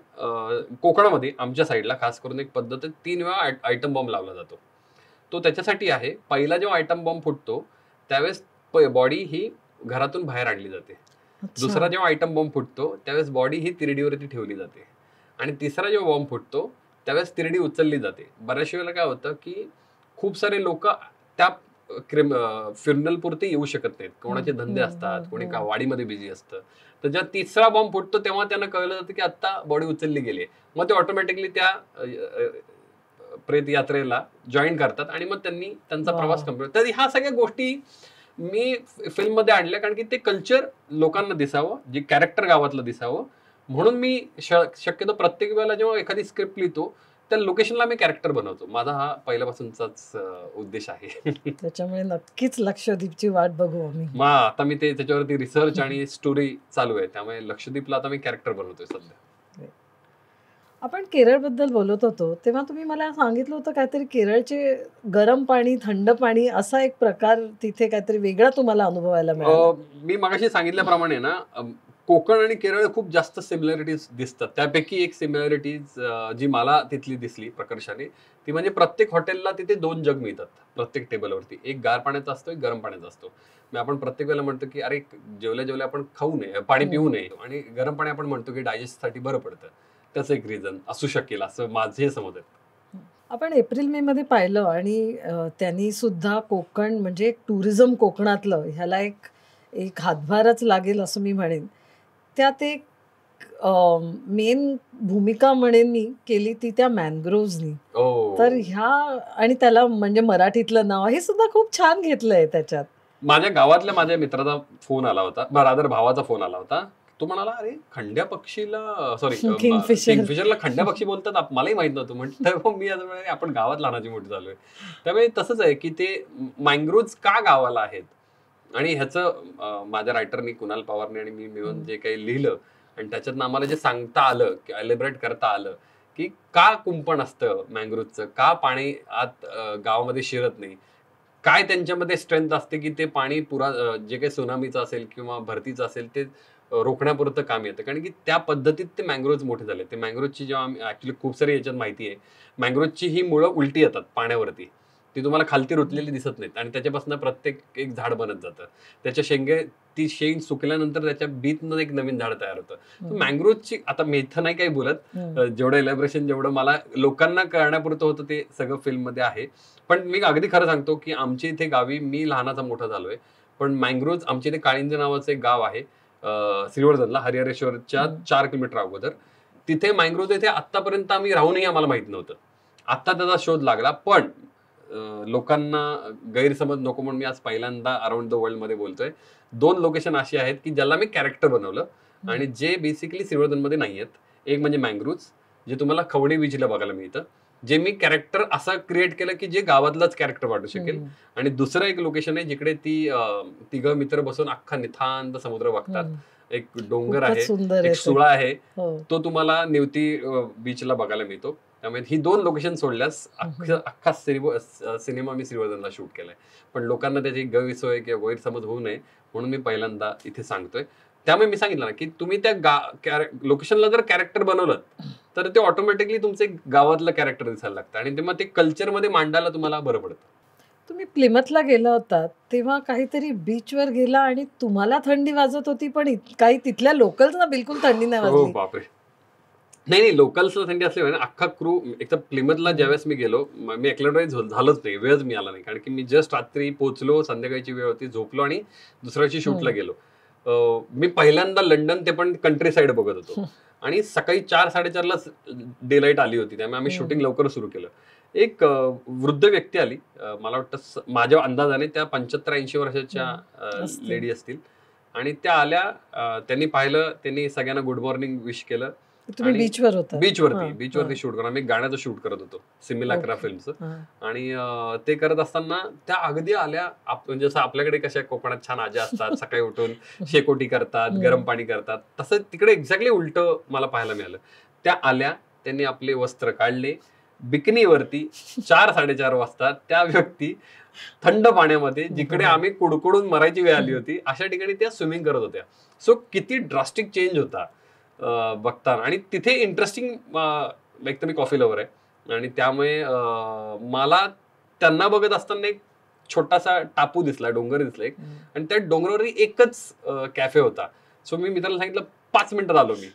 कोकणामध्ये आमच्या साईडला खास करून एक पद्धत आहे, 3 वेळा आयटम बॉम्ब लावला जातो. तो त्याच्यासाठी आहे, पहिला जेव्हा आयटम बॉम्ब फुटतो त्यावेळेस बॉडी ही घरातून बाहेर आणली जाते. अच्छा. दुसरा जेव्हा आयटम बॉम्ब फुटतो त्यावेळेस बॉडी ही तिरडीवरती ठेवली जाते. आणि तिसरा जेव्हा बॉम्ब फुटतो त्यावेळेस तिरडी उचलली जाते. बऱ्याच वेळेला काय होतं की खूप सारे लोक त्या फ्युनरल पुरते येऊ शकत नाहीत. कोणाचे धंदे असतात, कोणी वाडीमध्ये बिझी असतं. तर जेव्हा तिसरा बॉम्ब फुटतो तेव्हा त्यांना कळलं जातं की आता बॉडी उचलली गेली. मग ते ऑटोमॅटिकली त्या प्रेत यात्रेला जॉईन करतात आणि मग त्यांनी त्यांचा प्रवास कंप्लीट. तर ह्या सगळ्या गोष्टी मी फिल्म मध्ये आणल्या, कारण की ते कल्चर लोकांना दिसावं, जे कॅरेक्टर गावातलं दिसावं. म्हणून मी शक्यतो प्रत्येक वेळेला जेव्हा एखादी स्क्रिप्ट लिहितो त्या लोकेशनला मी कॅरेक्टर बनवतो. माझा हा पहिल्यापासूनचाच उद्देश आहे. त्याच्यामुळे नक्कीच लक्षद्वीपची वाट बघू आम्ही. मग आता मी त्याच्यावरती रिसर्च आणि स्टोरी चालू आहे, त्यामुळे लक्षद्वीपला आता मी कॅरेक्टर बनवतोय सध्या. आपण केरळबद्दल बोलत होतो तेव्हा तुम्ही मला सांगितलं होतं काहीतरी केरळचे गरम पाणी, थंड पाणी असा एक प्रकार तिथे काहीतरी वेगळा तुम्हाला अनुभवायला मिळाला. मी मगाशी सांगितल्याप्रमाणे ना, कोकण आणि केरळ खूप जास्त सिमिलॅरिटीज दिसतात. त्यापैकी एक सिमिलॅरिटीज जी मला तिथली दिसली प्रकर्षाने, ती म्हणजे प्रत्येक हॉटेलला तिथे 2 जग मिळतात प्रत्येक टेबलवरती. एक गार पाण्याचा असतो, एक गरम पाण्याचा असतो. मग आपण प्रत्येक वेळेला म्हणतो की अरे जेवल्या जेवल्या आपण खाऊ नये, पाणी पिऊ नये, आणि गरम पाणी आपण म्हणतो की डायजेस्टसाठी बरं पडतं. त्याचं एक रिझन असू शकेल असं माझे समज आहे. आपण एप्रिल मे मध्ये पाहिलं आणि त्यांनी सुद्धा कोकण म्हणजे टुरिझम कोकणातलं ह्याला एक हातभारच लागेल असं मी म्हणेन. त्यात एक मेन भूमिका म्हणेन मी केली ती त्या मॅनग्रोव्हजनी. तर ह्या आणि त्याला म्हणजे मराठीतलं नाव हे सुद्धा खूप छान घेतलंय त्याच्यात. माझ्या गावातल्या माझ्या मित्राचा फोन आला होता, रादर भावाचा फोन आला होता. तो म्हणाला, अरे खंड्या पक्षीला सॉरी किंगफिशरला खंड्या पक्षी बोलतात, मलाही माहित नव्हतं. म्हटलं मी असं म्हणाले आपण गावात लहानाची मोठी झालोय. त्यामुळे तसंच आहे की ते मँग्रोव्ज का गावाला आहेत आणि ह्याचं माझ्या रायटरनी कुणाल पवारने आणि मी मिळून जे काही लिहिलं आणि त्याच्यातनं आम्हाला जे सांगता आलं, एलिब्रेट करता आलं की का कुंपण असतं मँग्रोव्हचं, का पाणी आत गावामध्ये शिरत नाही, काय त्यांच्यामध्ये स्ट्रेंथ असते की ते पाणी जे काही सुनामीचं असेल किंवा भरतीचं असेल ते रोखण्यापुरतं काम येतं. कारण की त्या पद्धतीत ते मँग्रोव्ज मोठे झाले. ते मँग्रोव्जची जेव्हा आम्ही ऍक्च्युली खूप सारी याच्यात माहिती आहे, मँग्रोव्जची ही मुळं उलटी येतात पाण्यावरती. ती तुम्हाला खालती रुतलेली दिसत नाहीत आणि त्याच्यापासून प्रत्येक एक झाड बनत जातं. त्याच्या ती शेंग सुकल्यानंतर त्याच्या बीतनं एक नवीन झाड तयार होतं. मँग्रोव्जची आता मी इथं नाही काही बोलत, जेवढं एलॅबरेशन जेवढं मला लोकांना कळण्यापुरतं होतं ते सगळं फिल्ममध्ये आहे. पण मी अगदी खरं सांगतो की आमच्या इथे गावी मी लहानाचा मोठा झालोय, पण मँग्रोव्ज आमच्या इथे काळिंज नावाचं एक गाव आहे श्रीवर्धनला, हरिहरेश्वरच्या 4 किलोमीटर अगोदर. तिथे मँग्रोव्ज इथे आतापर्यंत आम्ही राहूनही आम्हाला माहित नव्हतं. आता त्याचा शोध लागला. पण लोकांना गैरसमज नको म्हणून मी आज पहिल्यांदा अराउंड द वर्ल्ड मध्ये बोलतोय. 2 लोकेशन अशी आहेत की ज्याला मी कॅरेक्टर बनवलं आणि जे बेसिकली श्रीवर्धनमध्ये नाही आहेत. एक म्हणजे मँग्रोव्ज, जे तुम्हाला खवणे बीचला बघायला मिळतं, जे मी कॅरेक्टर असं क्रिएट केलं की जे गावातलंच कॅरेक्टर वाटू शकेल. आणि दुसरं एक लोकेशन आहे जिकडे तिघं मित्र बसून अख्खा निथांत समुद्र बघतात. एक डोंगर आहे, एक सुळा आहे, तो तुम्हाला निवती बीचला बघायला मिळतो. त्यामुळे ही 2 लोकेशन सोडल्यास अख्खा सिनेमा मी श्रीवर्धनला शूट केलाय. पण लोकांना त्याची गैरसोय किंवा गैरसमज होऊ नये म्हणून मी पहिल्यांदा इथे सांगतोय. त्यामुळे मी सांगितलं ना की तुम्ही त्या लोकेशनला जर कॅरेक्टर बनवलं तर ते ऑटोमॅटिकली तुमचे गावातलं कॅरेक्टर दिसायला लागतं आणि मग ते कल्चरमध्ये मांडायला तुम्हाला बरं पडतं. तुम्ही प्लिमथला गेला होता तेव्हा काहीतरी बीचवर गेला आणि तुम्हाला थंडी वाजत होती, पण काही तिथल्या लोकल्सना बिलकुल थंडी नाही वाजली. बापरे. नाही, लोकल्सला थंडी असली ना, अख्खा क्रू एक तर प्लिमथला ज्यावेळेस मी गेलो, मी एक्लेटराईज झालोच नाही, वेळच मिळाला नाही. कारण की मी जस्ट रात्री पोहोचलो, संध्याकाळची वेळ होती, झोपलो आणि दुसऱ्या दिवशी शूटला गेलो. मी पहिल्यांदा लंडन, ते पण कंट्री साईड बघत होतो आणि सकाळी 4-4:30ला डे लाईट आली होती. त्यामुळे आम्ही शूटिंग लवकर सुरू केलं. एक वृद्ध व्यक्ती आली, मला वाटतं माझ्या अंदाजाने त्या 75-80 वर्षाच्या लेडी असतील आणि त्या आल्या. त्यांनी पाहिलं, त्यांनी सगळ्यांना गुड मॉर्निंग विश केलं. बीचवरती शूट करून आम्ही गाण्याचं शूट करत होतो, सिमिलाक्रा फिल्मचं. आणि ते करत असताना त्या अगदी आल्या, जसं आपल्याकडे कशा कोकणात छान आज्या असतात, सकाळी उठून शेकोटी करतात, गरम पाणी करतात, तसं तिकडे एक्झॅक्टली उलट मला पाहायला मिळालं. त्या आल्या, त्यांनी आपले वस्त्र काढले, बिकनीवरती 4-4:30 वाजता त्या व्यक्ती थंड पाण्यामध्ये, जिकडे आम्ही कुडकुडून मरायची वेळ आली होती, अशा ठिकाणी त्या स्विमिंग करत होत्या. सो किती ड्रास्टिक चेंज होता बघताना. आणि तिथे इंटरेस्टिंग, एक तर मी कॉफी लवर आहे आणि त्यामुळे मला त्यांना बघत असताना एक छोटासा टापू दिसला, डोंगर दिसला एक, आणि त्या डोंगरावर एकच कॅफे होता. सो मी मित्राला सांगितलं 5 मिनिटात आलो मी.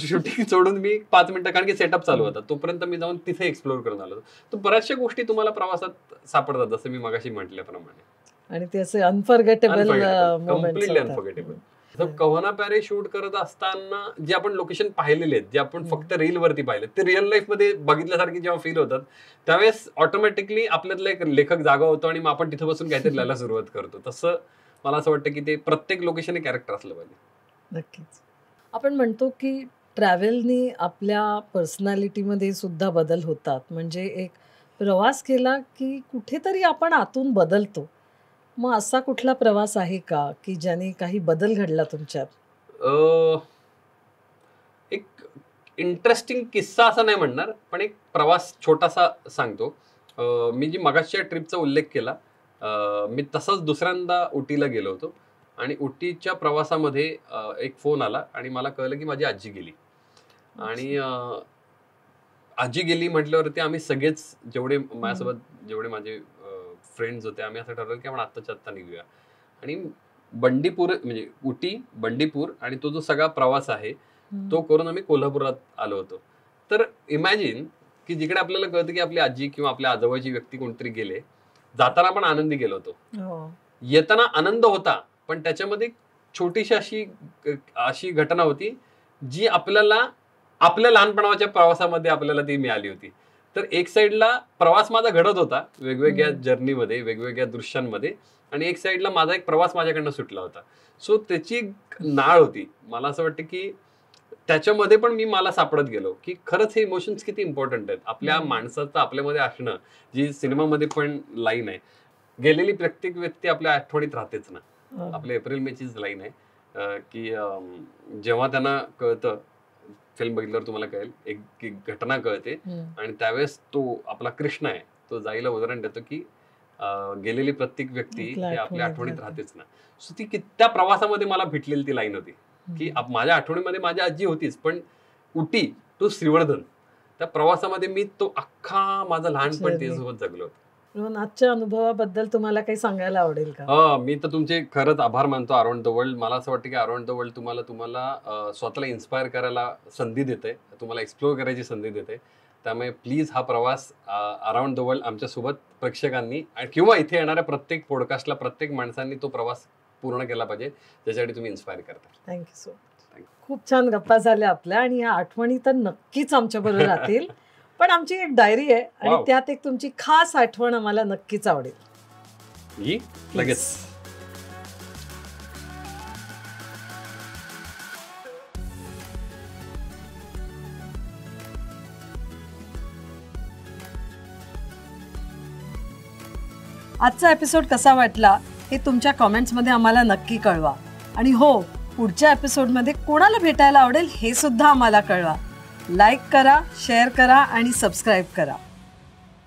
शूटिंग सोडून मी 5 मिनिटं, कारण की सेटअप चालू होता, तोपर्यंत मी जाऊन तिथे एक्सप्लोर करून आलो. तर बऱ्याचशा गोष्टी तुम्हाला प्रवासात सापडतात, जसं मी मगाशी म्हटल्याप्रमाणे. आणि ते असे अनफॉरगेटेबल, कम्प्लिटली अनफॉरगेटेबल. कव्हना पॅरे शूट करत असताना जे आपण लोकेशन पाहिलेले आहेत, जे आपण फक्त रील वरती पाहिले, ते रिअल लाईफ मध्ये बघितल्यासारखे जेव्हा फील होतात, त्यावेळेस ऑटोमॅटिकली आपल्यातला एक लेखक जागा होतो आणि मग आपण तिथे बसून काहीतरी लिहायला सुरुवात करतो. तसं मला असं वाटतं की ते प्रत्येक लोकेशन कॅरेक्टर असलं पाहिजे. नक्कीच. आपण म्हणतो की ट्रॅव्हलनी आपल्या पर्सनॅलिटीमध्ये सुद्धा बदल होतात. म्हणजे एक प्रवास केला की कुठेतरी आपण आतून बदलतो. मग असा कुठला प्रवास आहे का की ज्याने काही बदल घडला तुमच्यात? एक इंटरेस्टिंग किस्सा असं नाही म्हणणार, पण एक प्रवास छोटासा सांगतो. मी जी मगाच्या ट्रिपचा उल्लेख केला, मी तसंच दुसऱ्यांदा उटीला गेलो होतो आणि उटीच्या प्रवासामध्ये एक फोन आला आणि मला कळलं की माझी आजी गेली. आणि आजी गेली म्हटल्यावरती आम्ही सगळेच, जेवढे माझ्यासोबत जेवढे माझे फ्रेंड्स होते, आम्ही असं ठरवलं की आपण आत्ताच्या आत्ता निघूया. आणि बंडीपूर, म्हणजे उटी, बंडीपूर आणि तो जो सगळा प्रवास आहे तो करून आम्ही कोल्हापुरात आलो होतो. तर इमॅजिन की जिकडे आपल्याला कळतं की आपली आजी किंवा आपल्या आजोबाची व्यक्ती कोणतरी गेले, जाताना आपण आनंदी गेलो होतो, येताना आनंद होता, पण त्याच्यामध्ये छोटीशी अशी घटना होती जी आपल्याला आपल्या लहानपणाच्या प्रवासामध्ये आपल्याला ती मिळाली होती. तर एक साईडला प्रवास माझा घडत होता वेगवेगळ्या जर्नीमध्ये, वेगवेगळ्या दृश्यांमध्ये, आणि एक साईडला माझा एक प्रवास माझ्याकडनं सुटला होता. सो त्याची नाळ होती. मला असं वाटतं की त्याच्यामध्ये पण मी मला सापडत गेलो की खरंच हे इमोशन्स किती इम्पॉर्टंट आहेत. आपल्या माणसाचं आपल्यामध्ये असणं, जी सिनेमामध्ये पण लाईन आहे, गेलेली प्रत्येक व्यक्ती आपल्या आठवणीत राहतेच ना. आपल्या एप्रिल मेचीच लाईन आहे की जेव्हा त्यांना कळतं, फिल्म बघितल्यावर तुम्हाला कळेल, एक घटना कळते आणि त्यावेळेस तो आपला कृष्ण आहे, तो जाईला उदाहरण देतो की गेलेली प्रत्येक व्यक्ती ही आपल्या आठवणीत राहतेच ना. सो ती त्या प्रवासामध्ये मला भेटलेली ती लाईन होती की माझ्या आठवणीमध्ये माझी आजी होतीच, पण उटी टू श्रीवर्धन त्या प्रवासामध्ये मी तो अख्खा माझा लहानपण तिच्यासोबत जगलो होतो. आजच्या अनुभवाबद्दल तुम्हाला काही सांगायला आवडेल का? मी तर तुमचे खरंच आभार मानतो अराउंड द वर्ल्ड. मला असं वाटतं की अराउंड द वर्ल्ड तुम्हाला स्वतःला इन्स्पायर करायला संधी देते, तुम्हाला एक्सप्लोर करायची संधी देते. त्यामुळे प्लीज हा प्रवास अराउंड द वर्ल्ड आमच्यासोबत प्रेक्षकांनी किंवा इथे येणाऱ्या प्रत्येक पॉडकास्टला प्रत्येक माणसांनी तो प्रवास पूर्ण केला पाहिजे, ज्याच्यासाठी तुम्ही इन्स्पायर करता. Thank you so much. खूप छान गप्पा झाल्या आपल्या, आणि या आठवणी तर नक्कीच आमच्या बरोबर राहतील. पण आमची एक डायरी आहे आणि त्यात एक तुमची खास आठवण आम्हाला नक्कीच आवडेल. लगेच. आजचा एपिसोड कसा वाटला हे तुमच्या कॉमेंट्समध्ये आम्हाला नक्की कळवा. आणि हो, पुढच्या एपिसोडमध्ये कोणाला भेटायला आवडेल हे सुद्धा आम्हाला कळवा. लाईक करा, शेअर करा आणि सबस्क्राईब करा.